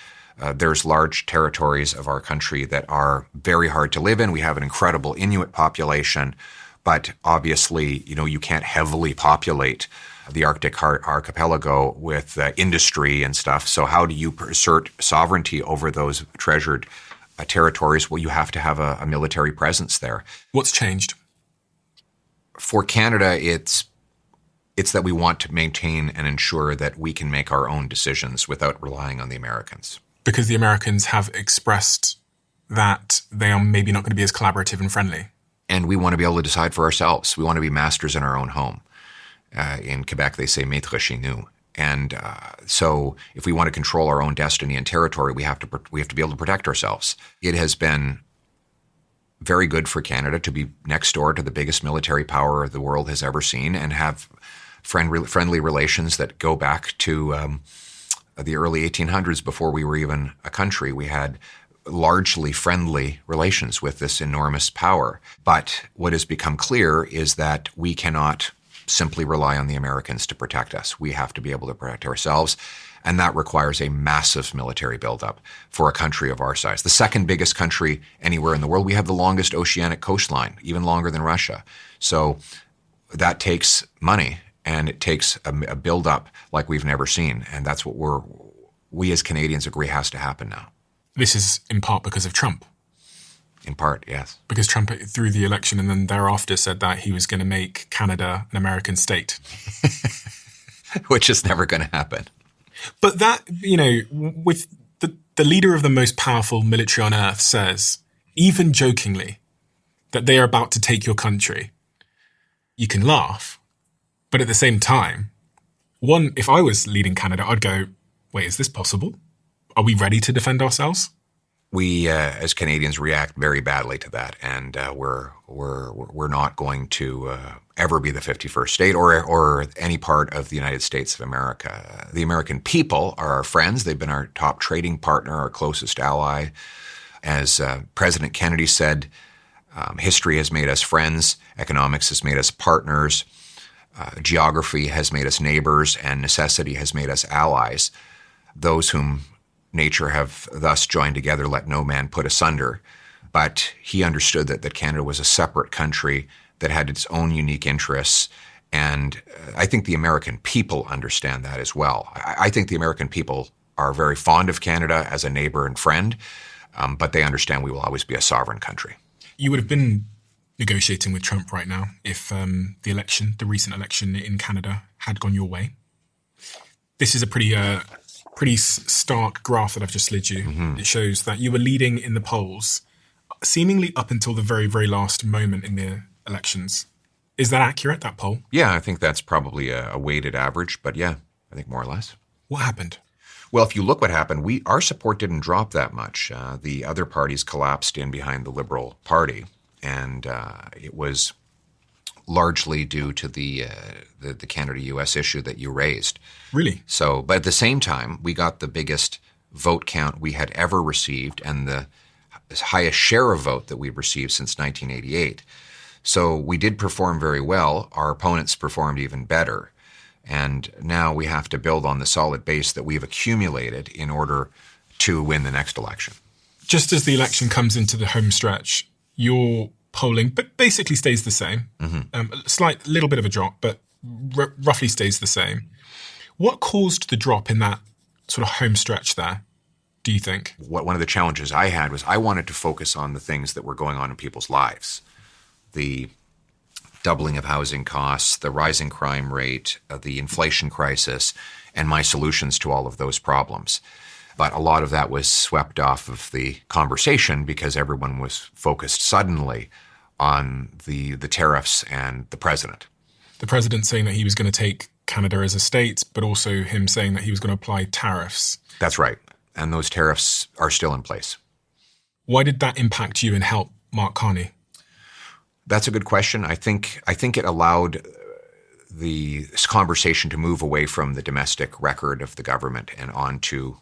There's large territories of our country that are very hard to live in. We have an incredible Inuit population, but obviously, you can't heavily populate the Arctic archipelago with industry and stuff. So how do you assert sovereignty over those treasured territories? Well, you have to have a military presence there. What's changed? For Canada, it's that we want to maintain and ensure that we can make our own decisions without relying on the Americans. Because the Americans have expressed that they are maybe not going to be as collaborative and friendly. And we want to be able to decide for ourselves. We want to be masters in our own home. In Quebec, they say maître chez nous. And so if we want to control our own destiny and territory, we have to be able to protect ourselves. It has been very good for Canada to be next door to the biggest military power the world has ever seen and have friendly relations that go back to the early 1800s before we were even a country. We had largely friendly relations with this enormous power. But what has become clear is that we cannot simply rely on the Americans to protect us. We have to be able to protect ourselves, and that requires a massive military buildup for a country of our size. The second biggest country anywhere in the world. We have the longest oceanic coastline, even longer than Russia. So that takes money, and it takes a buildup like we've never seen, and that's what we as Canadians agree has to happen now. This is in part because of Trump. In part, yes. Because Trump, through the election and then thereafter, said that he was going to make Canada an American state. Which is never going to happen. But that, with the leader of the most powerful military on earth says, even jokingly, that they are about to take your country, you can laugh. But at the same time, if I was leading Canada, I'd go, wait, is this possible? Are we ready to defend ourselves? We, as Canadians, react very badly to that, and we're not going to ever be the 51st state or any part of the United States of America. The American people are our friends. They've been our top trading partner, our closest ally. As President Kennedy said, history has made us friends, economics has made us partners, geography has made us neighbors, and necessity has made us allies. Those whom nature have thus joined together, let no man put asunder. But he understood that Canada was a separate country that had its own unique interests. And I think the American people understand that as well. I think the American people are very fond of Canada as a neighbor and friend, but they understand we will always be a sovereign country. You would have been negotiating with Trump right now if the recent election in Canada had gone your way. This is a pretty stark graph that I've just slid you. Mm-hmm. It shows that you were leading in the polls seemingly up until the very, very last moment in the elections. Is that accurate, that poll? Yeah, I think that's probably a weighted average, but yeah, I think more or less. What happened? Well, if you look what happened, our support didn't drop that much. The other parties collapsed in behind the Liberal Party, and it was largely due to the Canada-US issue that you raised. Really? So, but at the same time, we got the biggest vote count we had ever received and the highest share of vote that we've received since 1988. So we did perform very well. Our opponents performed even better. And now we have to build on the solid base that we've accumulated in order to win the next election. Just as the election comes into the home stretch, your polling but basically stays the same. Mm-hmm. Little bit of a drop, but roughly stays the same. What caused the drop in that sort of home stretch there, do you think? One of the challenges I had was I wanted to focus on the things that were going on in people's lives. The doubling of housing costs, the rising crime rate, the inflation crisis, and my solutions to all of those problems. But a lot of that was swept off of the conversation because everyone was focused suddenly on the tariffs and the president. The president saying that he was going to take Canada as a state, but also him saying that he was going to apply tariffs. That's right. And those tariffs are still in place. Why did that impact you and help Mark Carney? That's a good question. I think it allowed the conversation to move away from the domestic record of the government and on to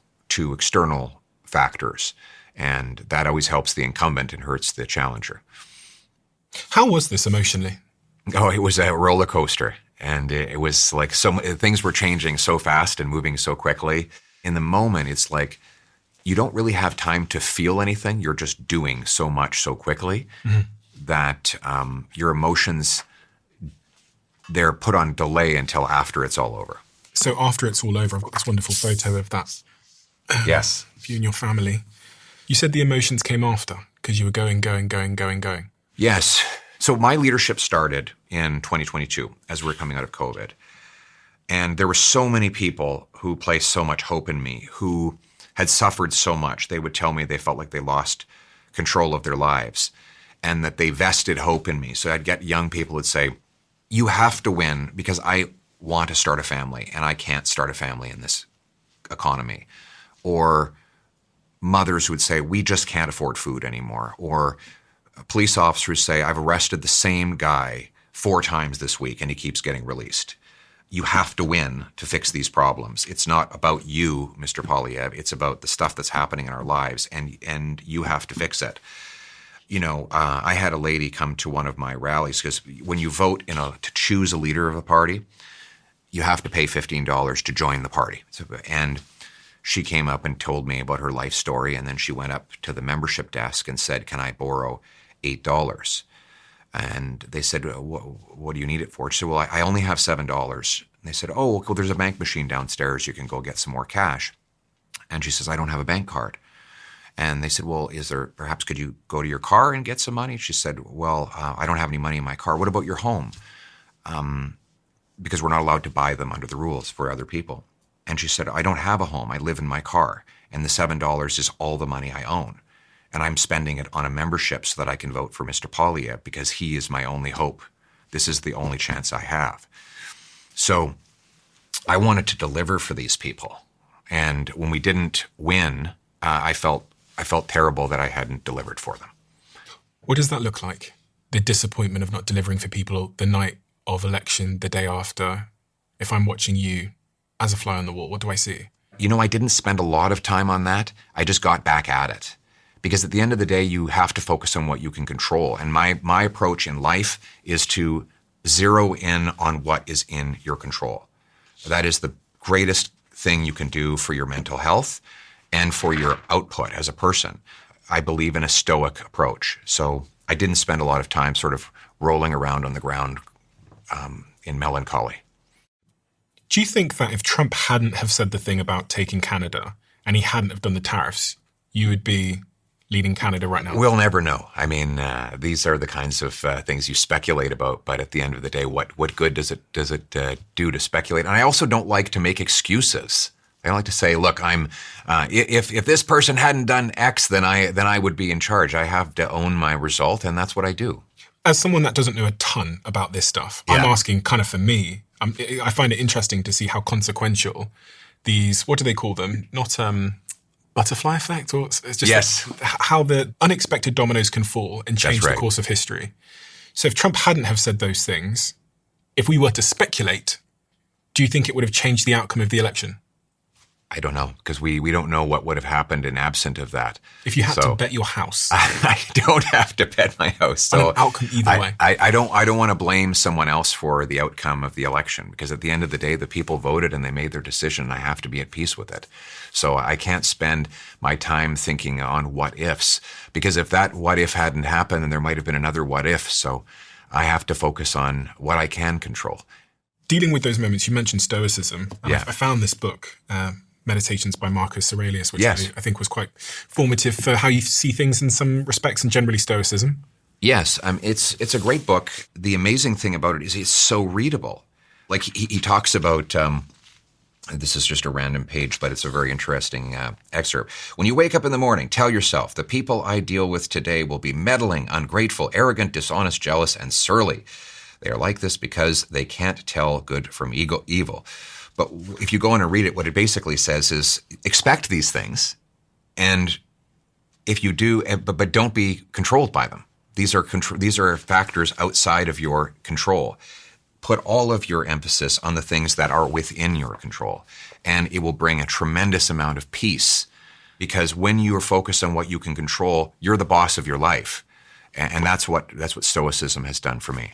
external factors. And that always helps the incumbent and hurts the challenger. How was this emotionally? Oh, it was a roller coaster. And it was like things were changing so fast and moving so quickly. In the moment, it's like you don't really have time to feel anything. You're just doing so much so quickly that your emotions, they're put on delay until after it's all over. So after it's all over, I've got this wonderful photo of that. Yes. Of you and your family. You said the emotions came after because you were going. Yes. So my leadership started in 2022 as we were coming out of COVID. And there were so many people who placed so much hope in me, who had suffered so much. They would tell me they felt like they lost control of their lives and that they vested hope in me. So I'd get young people who would say, you have to win because I want to start a family and I can't start a family in this economy. Or mothers would say, we just can't afford food anymore. Or police officers say, I've arrested the same guy 4 times this week and he keeps getting released. You have to win to fix these problems. It's not about you, Mr. Poilievre. It's about the stuff that's happening in our lives, and you have to fix it. You know, I had a lady come to one of my rallies because when you vote to choose a leader of a party, you have to pay $15 to join the party. And she came up and told me about her life story, and then she went up to the membership desk and said, can I borrow $8? And they said, what do you need it for? She said, well, I only have $7. And they said, oh, well, there's a bank machine downstairs. You can go get some more cash. And she says, I don't have a bank card. And they said, well, perhaps could you go to your car and get some money? She said, well, I don't have any money in my car. What about your home? Because we're not allowed to buy them under the rules for other people. And she said, I don't have a home. I live in my car. And the $7 is all the money I own. And I'm spending it on a membership so that I can vote for Mr. Poilievre because he is my only hope. This is the only chance I have. So I wanted to deliver for these people. And when we didn't win, I felt terrible that I hadn't delivered for them. What does that look like? The disappointment of not delivering for people the night of election, the day after. If I'm watching you as a fly on the wall, what do I see? You know, I didn't spend a lot of time on that. I just got back at it. Because at the end of the day, you have to focus on what you can control. And my approach in life is to zero in on what is in your control. That is the greatest thing you can do for your mental health and for your output as a person. I believe in a stoic approach. So I didn't spend a lot of time sort of rolling around on the ground in melancholy. Do you think that if Trump hadn't have said the thing about taking Canada and he hadn't have done the tariffs, you would be leading Canada right now? We'll never know. I mean, these are the kinds of things you speculate about. But at the end of the day, what good does it do to speculate? And I also don't like to make excuses. I like to say, look, if this person hadn't done X, then I would be in charge. I have to own my result, and that's what I do. As someone that doesn't know a ton about this stuff, I'm asking kind of for me. I find it interesting to see how consequential these, what do they call them? Not butterfly effect, or it's just like how the unexpected dominoes can fall and change the course of history. So if Trump hadn't have said those things, if we were to speculate, do you think it would have changed the outcome of the election? I don't know, because we don't know what would have happened in absent of that. If you had to bet your house. I don't have to bet my house. So an outcome either way. I don't want to blame someone else for the outcome of the election, because at the end of the day, the people voted and they made their decision, and I have to be at peace with it. So I can't spend my time thinking on what ifs, because if that what if hadn't happened, then there might have been another what if. So I have to focus on what I can control. Dealing with those moments, you mentioned Stoicism. I found this book, Meditations by Marcus Aurelius, which I think was quite formative for how you see things in some respects, and generally Stoicism. Yes, it's a great book. The amazing thing about it is it's so readable. Like he talks about This is just a random page, but it's a very interesting excerpt. When you wake up in the morning, tell yourself, the people I deal with today will be meddling, ungrateful, arrogant, dishonest, jealous, and surly. They are like this because they can't tell good from evil. But if you go on and read it, what it basically says is expect these things, and if you do, but don't be controlled by them. These are factors outside of your control. Put all of your emphasis on the things that are within your control, and it will bring a tremendous amount of peace, because when you are focused on what you can control, you're the boss of your life, and that's what Stoicism has done for me.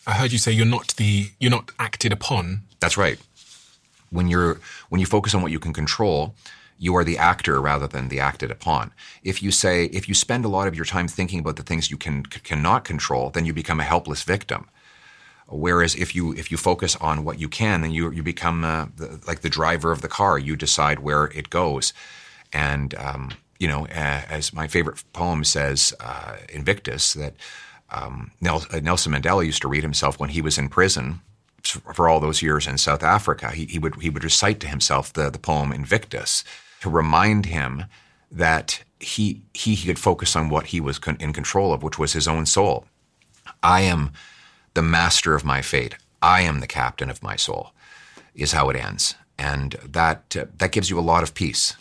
I heard you say you're not acted upon. That's right. When you focus on what you can control, you are the actor rather than the acted upon. If you spend a lot of your time thinking about the things you cannot control, then you become a helpless victim. Whereas if you focus on what you can, then you become like the driver of the car. You decide where it goes. And, as my favorite poem says, Invictus, that Nelson Mandela used to read himself when he was in prison for all those years in South Africa. He would recite to himself the poem Invictus to remind him that he could focus on what he was in control of, which was his own soul. I am the master of my fate. I am the captain of my soul, is how it ends. And that gives you a lot of peace.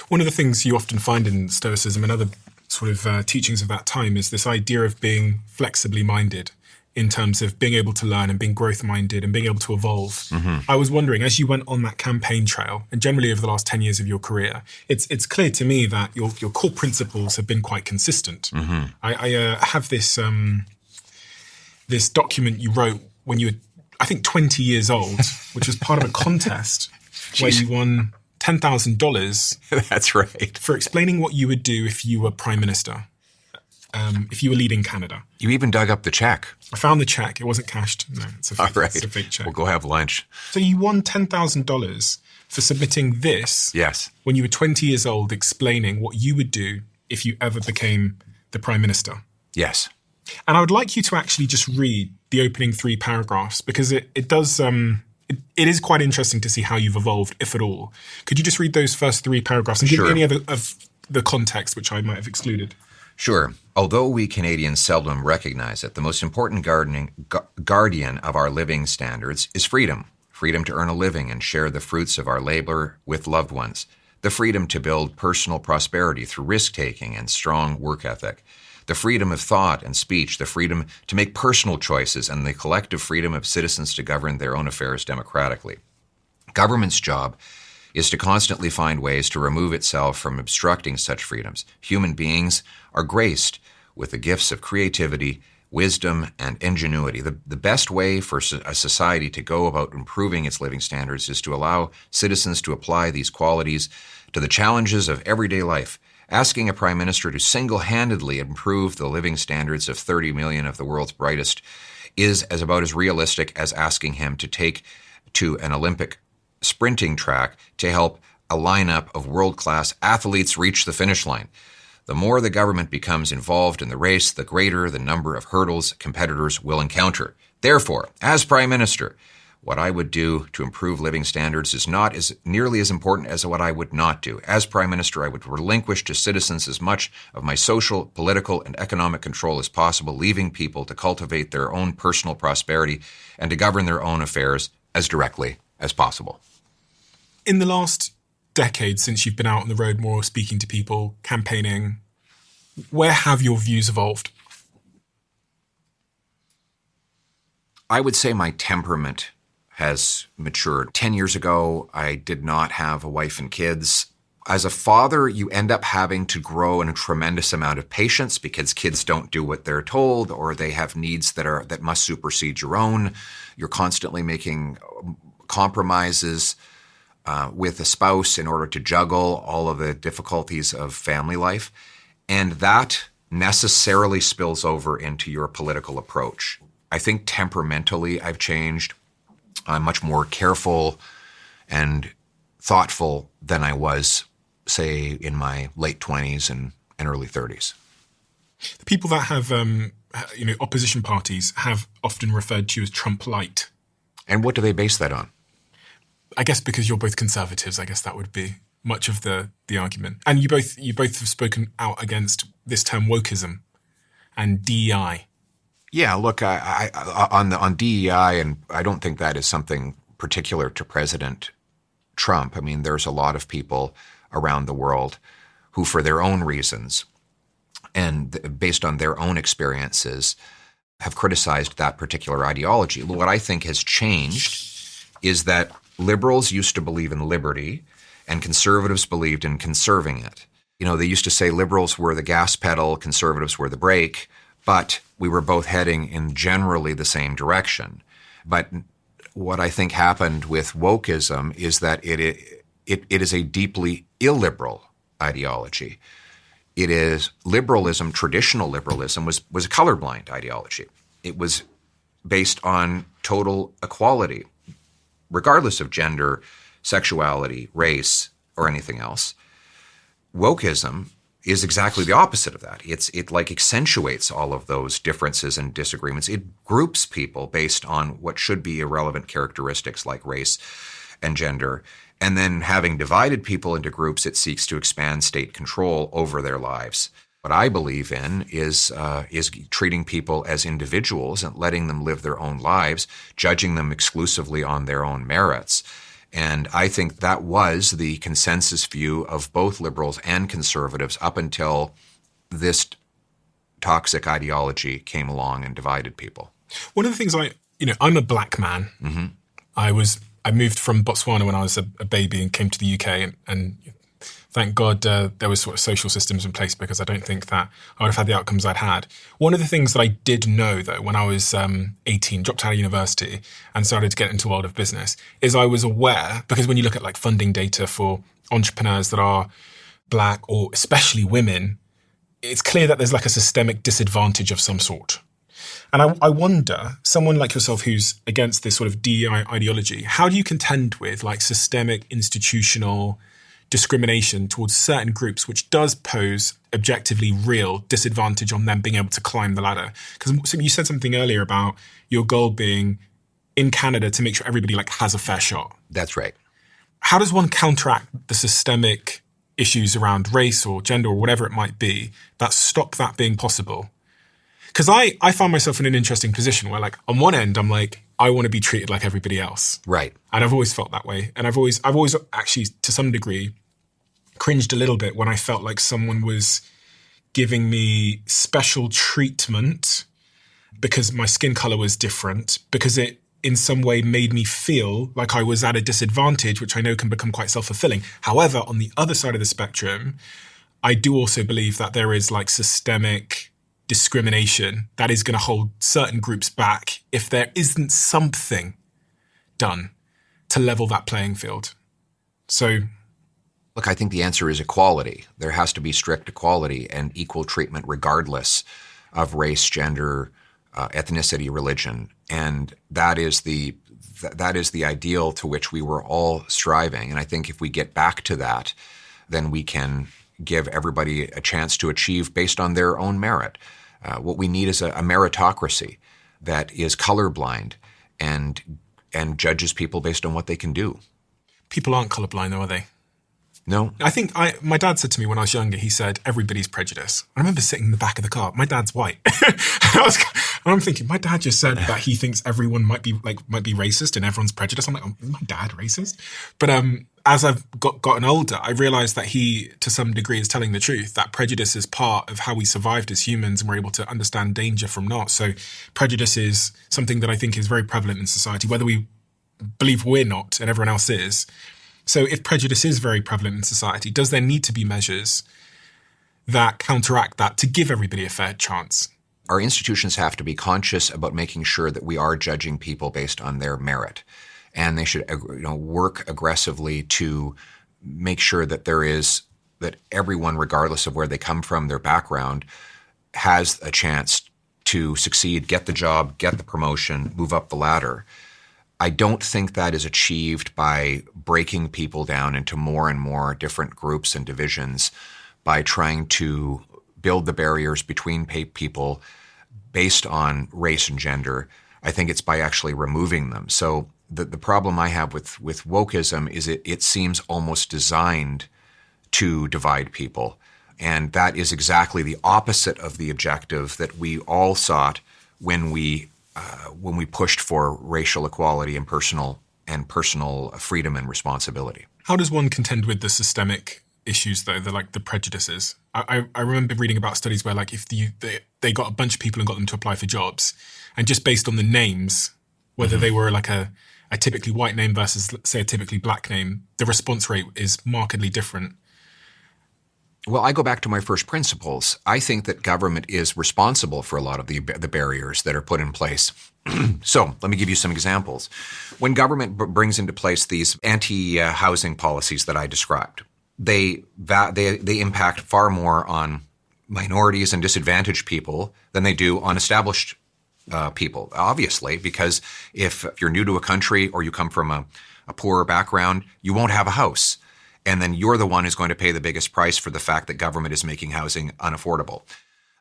One of the things you often find in Stoicism and other sort of teachings of that time is this idea of being flexibly minded in terms of being able to learn and being growth-minded and being able to evolve. Mm-hmm. I was wondering, as you went on that campaign trail, and generally over the last 10 years of your career, it's clear to me that your core principles have been quite consistent. Mm-hmm. I have this document you wrote when you were, I think, 20 years old, which was part of a contest where you won $10,000. That's right. For explaining what you would do if you were Prime Minister, if you were leading Canada. You even dug up the check. I found the check. It wasn't cashed. No, it's a fake, It's a fake check. We'll go have lunch. So you won $10,000 for submitting this yes. when you were 20 years old, explaining what you would do if you ever became the Prime Minister. Yes. And I would like you to actually just read the opening 3 paragraphs, because it does... It is quite interesting to see how you've evolved, if at all. Could you just read those first 3 paragraphs and give any other of the context which I might have excluded? Sure. Although we Canadians seldom recognize it, the most important guardian of our living standards is freedom. Freedom to earn a living and share the fruits of our labor with loved ones. The freedom to build personal prosperity through risk-taking and strong work ethic. The freedom of thought and speech, the freedom to make personal choices, and the collective freedom of citizens to govern their own affairs democratically. Government's job is to constantly find ways to remove itself from obstructing such freedoms. Human beings are graced with the gifts of creativity, wisdom, and ingenuity. The best way for a society to go about improving its living standards is to allow citizens to apply these qualities to the challenges of everyday life. Asking a prime minister to single-handedly improve the living standards of 30 million of the world's brightest is about as realistic as asking him to take to an Olympic sprinting track to help a lineup of world-class athletes reach the finish line. The more the government becomes involved in the race, the greater the number of hurdles competitors will encounter. Therefore, as Prime Minister, what I would do to improve living standards is not as nearly as important as what I would not do. As Prime Minister, I would relinquish to citizens as much of my social, political, and economic control as possible, leaving people to cultivate their own personal prosperity and to govern their own affairs as directly as possible. In the last decade, since you've been out on the road more, speaking to people, campaigning, where have your views evolved? I would say my temperament has matured. 10 years ago, I did not have a wife and kids. As a father, you end up having to grow in a tremendous amount of patience because kids don't do what they're told, or they have needs that must supersede your own. You're constantly making compromises with a spouse in order to juggle all of the difficulties of family life. And that necessarily spills over into your political approach. I think temperamentally I've changed. I'm much more careful and thoughtful than I was, say, in my late 20s and early 30s. The people that have, opposition parties have often referred to you as Trump light. And what do they base that on? I guess because you're both conservatives, I guess that would be much of the argument. And you both have spoken out against this term wokeism and DEI. Yeah, look, I on DEI, and I don't think that is something particular to President Trump. I mean, there's a lot of people around the world who, for their own reasons and based on their own experiences, have criticized that particular ideology. What I think has changed is that liberals used to believe in liberty and conservatives believed in conserving it. You know, they used to say liberals were the gas pedal, conservatives were the brake, but we were both heading in generally the same direction. But what I think happened with wokeism is that it is a deeply illiberal ideology. It is liberalism, traditional liberalism was a colorblind ideology. It was based on total equality, regardless of gender, sexuality, race, or anything else. Wokeism is exactly the opposite of that. It like accentuates all of those differences and disagreements. It groups people based on what should be irrelevant characteristics like race and gender. And then having divided people into groups, it seeks to expand state control over their lives. What I believe in is treating people as individuals and letting them live their own lives, judging them exclusively on their own merits. And I think that was the consensus view of both liberals and conservatives up until this toxic ideology came along and divided people. One of the things I'm a black man. Mm-hmm. I moved from Botswana when I was a baby and came to the UK, and thank God there was sort of social systems in place, because I don't think that I would have had the outcomes I'd had. One of the things that I did know, though, when I was 18, dropped out of university and started to get into the world of business, is I was aware, because when you look at like funding data for entrepreneurs that are black or especially women, it's clear that there's like a systemic disadvantage of some sort. And I wonder, someone like yourself who's against this sort of DEI ideology, how do you contend with like systemic institutional discrimination towards certain groups, which does pose objectively real disadvantage on them being able to climb the ladder? Because you said something earlier about your goal being in Canada to make sure everybody like has a fair shot. That's right. How does one counteract the systemic issues around race or gender or whatever it might be that stop that being possible? Because I found myself in an interesting position where, like, on one end, I'm like, I want to be treated like everybody else. Right. And I've always felt that way. And I've always actually, to some degree, cringed a little bit when I felt like someone was giving me special treatment because my skin color was different, because it in some way made me feel like I was at a disadvantage, which I know can become quite self-fulfilling. However, on the other side of the spectrum, I do also believe that there is like systemic discrimination that is going to hold certain groups back if there isn't something done to level that playing field. So, look, I think the answer is equality. There has to be strict equality and equal treatment regardless of race, gender, ethnicity, religion. And that is the ideal to which we were all striving. And I think if we get back to that, then we can give everybody a chance to achieve based on their own merit. What we need is a meritocracy that is colorblind and judges people based on what they can do. People aren't colorblind, though, are they? No. I think my dad said to me when I was younger, he said, everybody's prejudiced. I remember sitting in the back of the car. My dad's white. I'm thinking, my dad just said that he thinks everyone might be racist and everyone's prejudiced. I'm like, oh, is my dad racist? But as I've gotten older, I realized that he, to some degree, is telling the truth, that prejudice is part of how we survived as humans and we're able to understand danger from not. So prejudice is something that I think is very prevalent in society, whether we believe we're not and everyone else is. So if prejudice is very prevalent in society, does there need to be measures that counteract that to give everybody a fair chance? Our institutions have to be conscious about making sure that we are judging people based on their merit. And they should work aggressively to make sure that that everyone, regardless of where they come from, their background, has a chance to succeed, get the job, get the promotion, move up the ladder. I don't think that is achieved by breaking people down into more and more different groups and divisions, by trying to build the barriers between people based on race and gender. I think it's by actually removing them. So the problem I have with wokeism is it seems almost designed to divide people. And that is exactly the opposite of the objective that we all sought when we pushed for racial equality and personal freedom and responsibility. How does one contend with the systemic issues, though, the prejudices? I remember reading about studies where, like, if they got a bunch of people and got them to apply for jobs, and just based on the names, whether they were like a typically white name versus, say, a typically black name, the response rate is markedly different. Well, I go back to my first principles. I think that government is responsible for a lot of the barriers that are put in place. So let me give you some examples. When government brings into place these anti-housing policies that I described, they impact far more on minorities and disadvantaged people than they do on established people, obviously, because if you're new to a country or you come from a poorer background, you won't have a house. And then you're the one who's going to pay the biggest price for the fact that government is making housing unaffordable.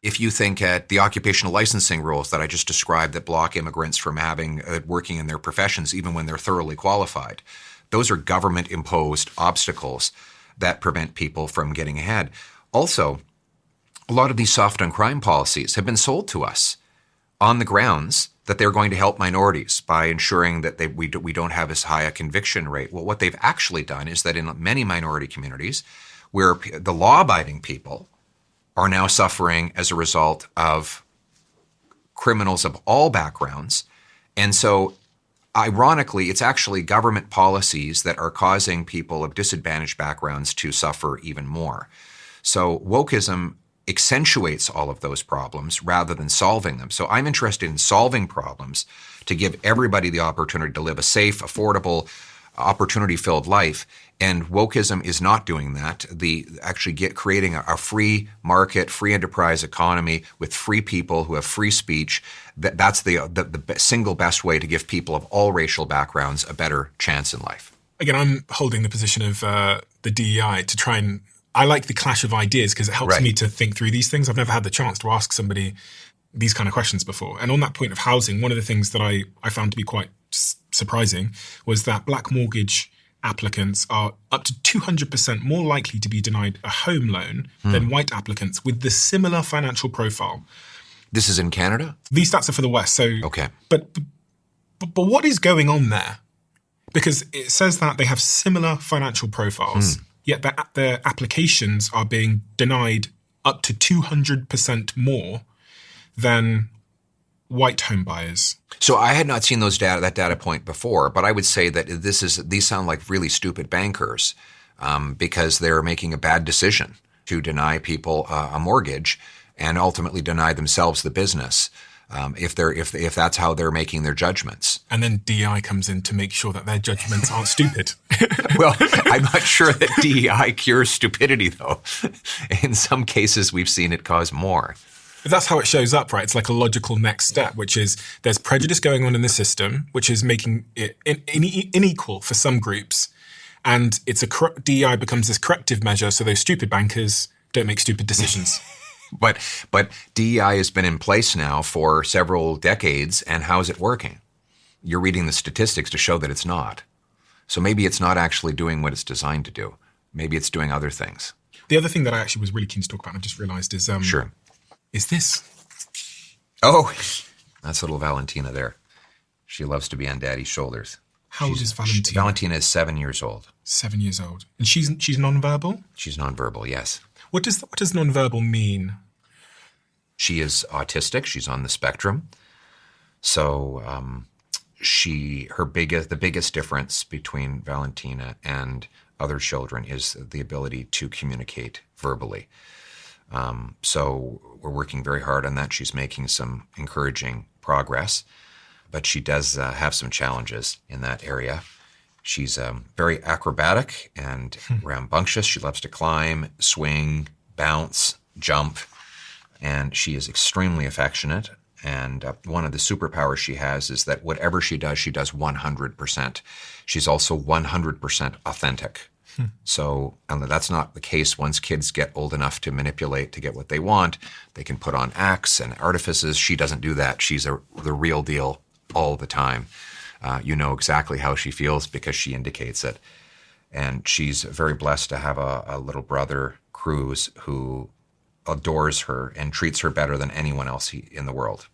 If you think at the occupational licensing rules that I just described that block immigrants from working in their professions even when they're thoroughly qualified, those are government-imposed obstacles that prevent people from getting ahead. Also, a lot of these soft on crime policies have been sold to us on the grounds that they're going to help minorities by ensuring that we don't have as high a conviction rate. Well, what they've actually done is that in many minority communities where the law-abiding people are now suffering as a result of criminals of all backgrounds. And so, ironically, it's actually government policies that are causing people of disadvantaged backgrounds to suffer even more. So wokeism accentuates all of those problems rather than solving them. So I'm interested in solving problems to give everybody the opportunity to live a safe, affordable, opportunity-filled life. And wokeism is not doing that. Creating a free market, free enterprise economy with free people who have free speech, that's the single best way to give people of all racial backgrounds a better chance in life. Again, I'm holding the position of the DEI to try and I like the clash of ideas because it helps me to think through these things. I've never had the chance to ask somebody these kind of questions before. And on that point of housing, one of the things that I found to be quite surprising was that black mortgage applicants are up to 200% more likely to be denied a home loan than white applicants with the similar financial profile. This is in Canada? These stats are for the West. So, okay. But what is going on there? Because it says that they have similar financial profiles. Yet their applications are being denied up to 200% more than white home buyers. So I had not seen that data point before, but I would say that these sound like really stupid bankers because they're making a bad decision to deny people a mortgage and ultimately deny themselves the business. If that's how they're making their judgments. And then DEI comes in to make sure that their judgments aren't stupid. Well, I'm not sure that DEI cures stupidity, though. In some cases, we've seen it cause more. But that's how it shows up, right? It's like a logical next step, which is there's prejudice going on in the system, which is making it unequal for some groups. And DEI becomes this corrective measure so those stupid bankers don't make stupid decisions. But DEI has been in place now for several decades, and how's it working? You're reading the statistics to show that it's not. So maybe it's not actually doing what it's designed to do. Maybe it's doing other things. The other thing that I actually was really keen to talk about, and I just realized is is this. Oh, that's little Valentina there. She loves to be on Daddy's shoulders. How old is Valentina? Valentina is 7 years old. 7 years old. And she's nonverbal? She's nonverbal, yes. What does nonverbal mean? She is autistic. She's on the spectrum. So the biggest difference between Valentina and other children is the ability to communicate verbally. So we're working very hard on that. She's making some encouraging progress, but she does have some challenges in that area. She's very acrobatic and rambunctious. She loves to climb, swing, bounce, jump, and she is extremely affectionate. And one of the superpowers she has is that whatever she does 100%. She's also 100% authentic. So and that's not the case once kids get old enough to manipulate to get what they want. They can put on acts and artifices. She doesn't do that. She's the real deal all the time. You know exactly how she feels because she indicates it. And she's very blessed to have a little brother, Cruz, who adores her and treats her better than anyone else in the world.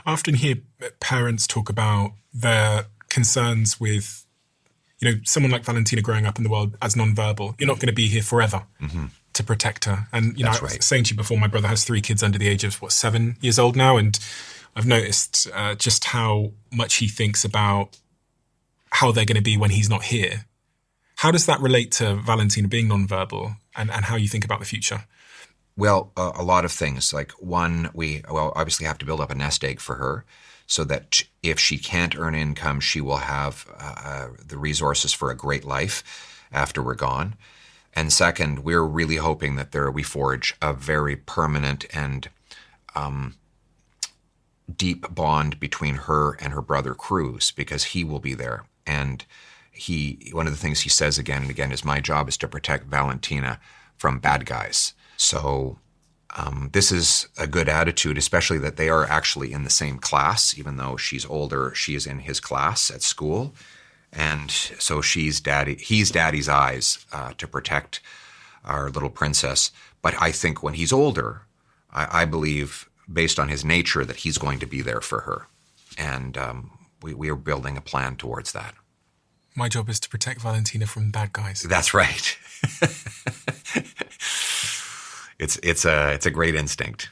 I often hear parents talk about their concerns with, someone like Valentina growing up in the world as nonverbal. You're not going to be here forever to protect her. And, I was saying to you before, my brother has 3 kids under the age of, 7 years old now. And I've noticed just how much he thinks about how they're going to be when he's not here. How does that relate to Valentina being nonverbal and how you think about the future? Well, a lot of things. Like one, we obviously have to build up a nest egg for her so that if she can't earn income, she will have the resources for a great life after we're gone. And second, we're really hoping that we forge a very permanent and deep bond between her and her brother Cruz, because he will be there. And one of the things he says again and again is, my job is to protect Valentina from bad guys. So this is a good attitude, especially that they are actually in the same class. Even though she's older, she is in his class at school. And so he's daddy's eyes to protect our little princess. But I think when he's older, I believe, based on his nature, that he's going to be there for her. And we are building a plan towards that. My job is to protect Valentina from bad guys. That's right. It's a great instinct.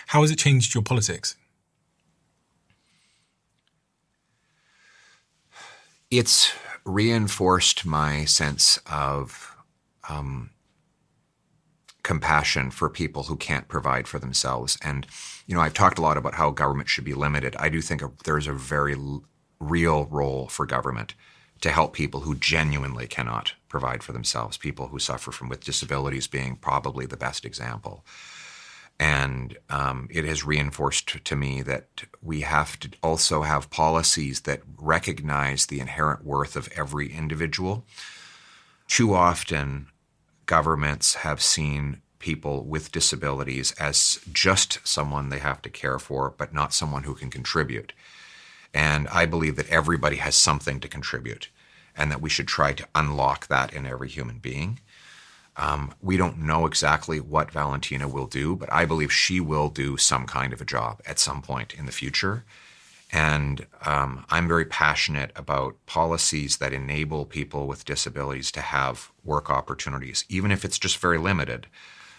How has it changed your politics? It's reinforced my sense of compassion for people who can't provide for themselves. And, I've talked a lot about how government should be limited. I do think there's a very real role for government to help people who genuinely cannot provide for themselves, people who suffer with disabilities being probably the best example. And it has reinforced to me that we have to also have policies that recognize the inherent worth of every individual. Too often, governments have seen people with disabilities as just someone they have to care for, but not someone who can contribute. And I believe that everybody has something to contribute, and that we should try to unlock that in every human being. We don't know exactly what Valentina will do, but I believe she will do some kind of a job at some point in the future. And I'm very passionate about policies that enable people with disabilities to have work opportunities, even if it's just very limited,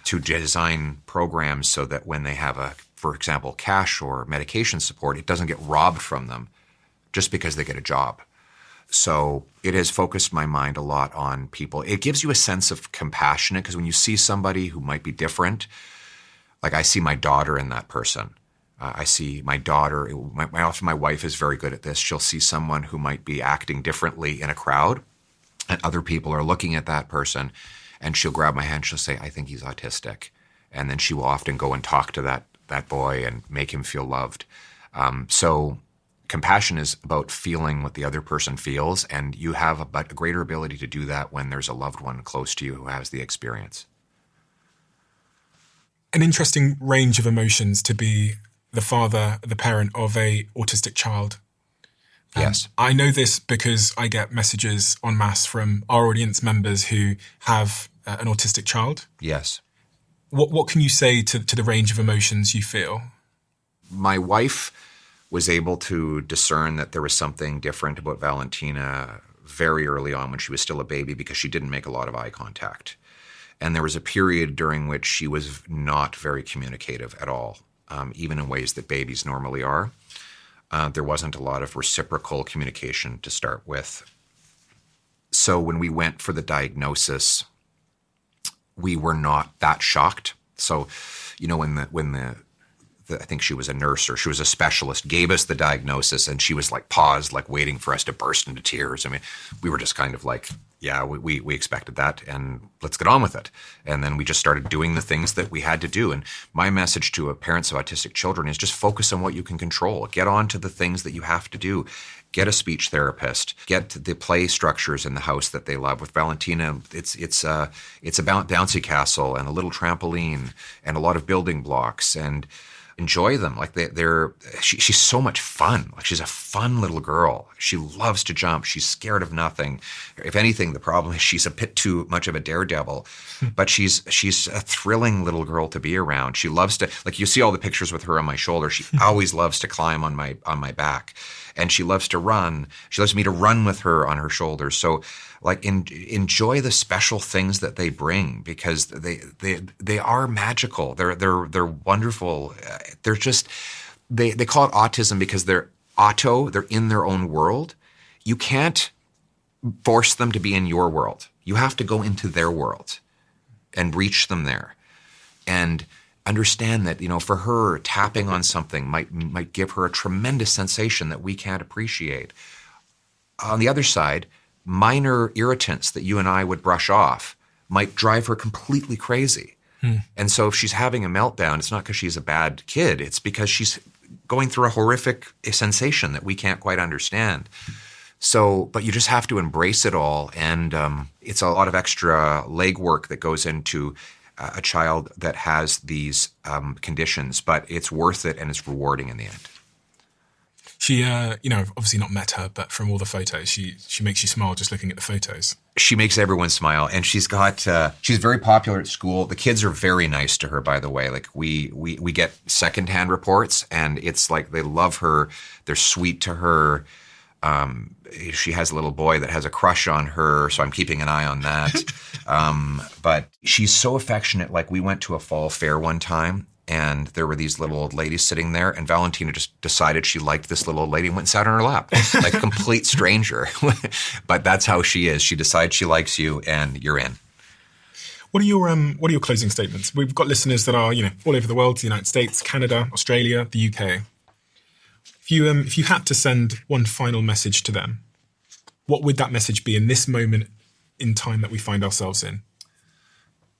to design programs so that when they have for example, cash or medication support, it doesn't get robbed from them just because they get a job. So it has focused my mind a lot on people. It gives you a sense of compassion, because when you see somebody who might be different, like I see my daughter in that person. I see my daughter, often my wife is very good at this. She'll see someone who might be acting differently in a crowd, and other people are looking at that person, and she'll grab my hand, she'll say, I think he's autistic. And then she will often go and talk to that boy and make him feel loved. So compassion is about feeling what the other person feels, and you have a greater ability to do that when there's a loved one close to you who has the experience. An interesting range of emotions to be the father, the parent of a autistic child. Yes. I know this because I get messages en masse from our audience members who have an autistic child. Yes. What can you say to the range of emotions you feel? My wife was able to discern that there was something different about Valentina very early on when she was still a baby, because she didn't make a lot of eye contact. And there was a period during which she was not very communicative at all, even in ways that babies normally are. There wasn't a lot of reciprocal communication to start with. So when we went for the diagnosis, we were not that shocked. So, when I think she was a nurse or she was a specialist, gave us the diagnosis, and she was like paused, like waiting for us to burst into tears. I mean, we were just kind of like, yeah, we expected that, and let's get on with it. And then we just started doing the things that we had to do. And my message to parents of autistic children is just focus on what you can control. Get on to the things that you have to do. Get a speech therapist. Get the play structures in the house that they love. With Valentina, it's a bouncy castle and a little trampoline and a lot of building blocks. And enjoy them. Like she's so much fun. Like she's a fun little girl. She loves to jump. She's scared of nothing. If anything, the problem is she's a bit too much of a daredevil, but she's a thrilling little girl to be around. She loves to, like, you see all the pictures with her on my shoulder. She always loves to climb on my back, and she loves to run. She loves me to run with her on her shoulders. So, like, enjoy the special things that they bring, because they are magical. They're wonderful. They're just they call it autism because they're in their own world. You can't force them to be in your world. You have to go into their world and reach them there, and understand that, for her, tapping on something might give her a tremendous sensation that we can't appreciate. On the other side, minor irritants that you and I would brush off might drive her completely crazy. And so if she's having a meltdown, it's not because she's a bad kid. It's because she's going through a horrific sensation that we can't quite understand. So, but you just have to embrace it all. And it's a lot of extra legwork that goes into a child that has these conditions, but it's worth it and it's rewarding in the end. She, obviously not met her, but from all the photos, she makes you smile just looking at the photos. She makes everyone smile, and she's very popular at school. The kids are very nice to her, by the way. Like we get secondhand reports, and it's like they love her. They're sweet to her. She has a little boy that has a crush on her, so I'm keeping an eye on that. But she's so affectionate. Like, we went to a fall fair one time, and there were these little old ladies sitting there, and Valentina just decided she liked this little old lady and went and sat on her lap, like a complete stranger. But that's how she is. She decides she likes you, and you're in. What are your closing statements? We've got listeners that are, all over the world, the United States, Canada, Australia, the UK. If you had to send one final message to them, what would that message be in this moment in time that we find ourselves in?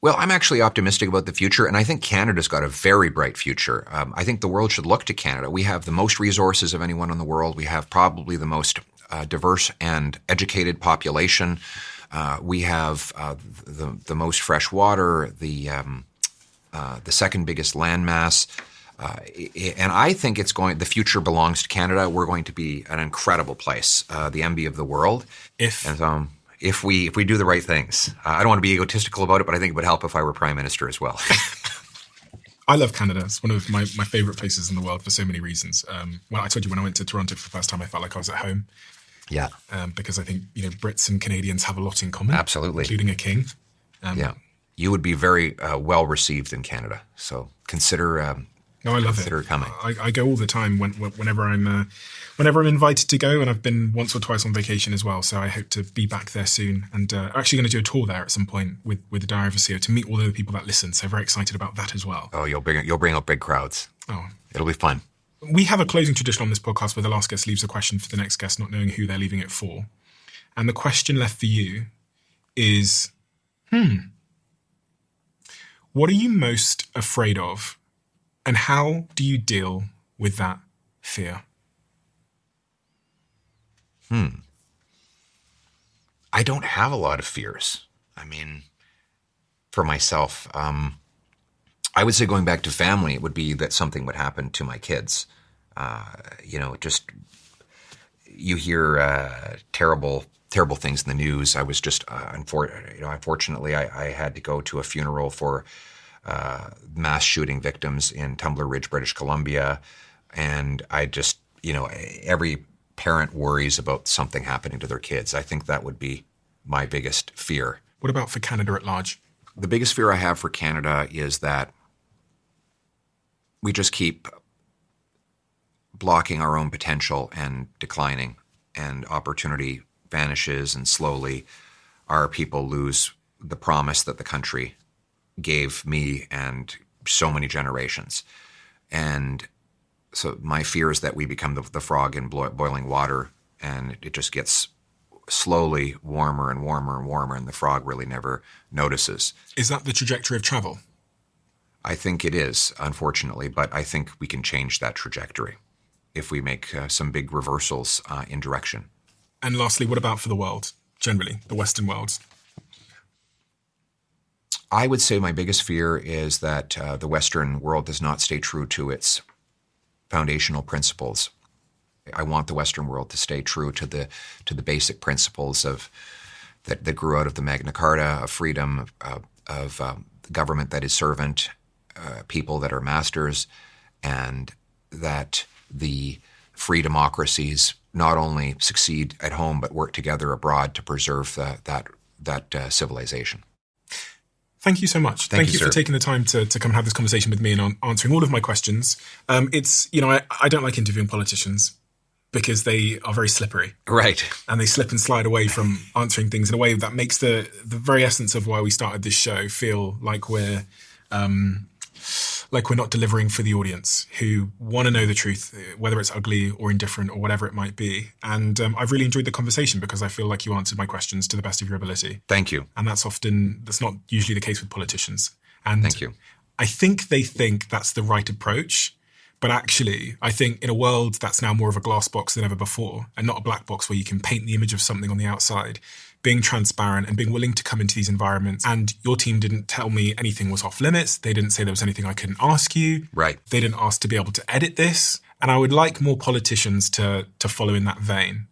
Well, I'm actually optimistic about the future, and I think Canada's got a very bright future. I think the world should look to Canada. We have the most resources of anyone in the world. We have probably the most diverse and educated population. We have the most fresh water, the second biggest landmass. And I think the future belongs to Canada. We're going to be an incredible place, the envy of the world. If we do the right things. I don't want to be egotistical about it, but I think it would help if I were Prime Minister as well. I love Canada. It's one of my favorite places in the world for so many reasons. I told you when I went to Toronto for the first time, I felt like I was at home. Yeah. Because I think, Brits and Canadians have a lot in common. Absolutely. Including a king. Yeah. You would be very well received in Canada. So consider I love it. Coming. I go all the time whenever I'm invited to go, and I've been once or twice on vacation as well. So I hope to be back there soon, and I'm actually going to do a tour there at some point with the Diary of a CEO to meet all the people that listen. So very excited about that as well. Oh, you'll bring up big crowds. Oh, it'll be fun. We have a closing tradition on this podcast where the last guest leaves a question for the next guest, not knowing who they're leaving it for. And the question left for you is, what are you most afraid of? And how do you deal with that fear? I don't have a lot of fears. I mean, for myself, I would say, going back to family, it would be that something would happen to my kids. You hear terrible things in the news. I was just, unfortunately, I had to go to a funeral for mass shooting victims in Tumbler Ridge, British Columbia. And I just, every parent worries about something happening to their kids. I think that would be my biggest fear. What about for Canada at large? The biggest fear I have for Canada is that we just keep blocking our own potential and declining, and opportunity vanishes, and slowly our people lose the promise that the country gave me and so many generations. And so my fear is that we become the frog in boiling water, and it just gets slowly warmer and warmer and warmer, and the frog really never notices. Is that the trajectory of travel? I think it is, unfortunately, but I think we can change that trajectory if we make some big reversals in direction. And lastly, what about for the world, generally, the Western world? I would say my biggest fear is that the Western world does not stay true to its foundational principles. I want the Western world to stay true to the basic principles of that grew out of the Magna Carta, of freedom, of government that is servant, people that are masters, and that the free democracies not only succeed at home but work together abroad to preserve that civilization. Thank you so much. Thank you for taking the time to come and have this conversation with me and on answering all of my questions. I don't like interviewing politicians because they are very slippery. Right. And they slip and slide away from answering things in a way that makes the very essence of why we started this show feel like we're not delivering for the audience who want to know the truth, whether it's ugly or indifferent or whatever it might be. And I've really enjoyed the conversation because I feel like you answered my questions to the best of your ability. Thank you. And that's not usually the case with politicians. And thank you. I think they think that's the right approach. But actually, I think in a world that's now more of a glass box than ever before, and not a black box where you can paint the image of something on the outside, being transparent and being willing to come into these environments. And your team didn't tell me anything was off limits. They didn't say there was anything I couldn't ask you. Right. They didn't ask to be able to edit this. And I would like more politicians to follow in that vein.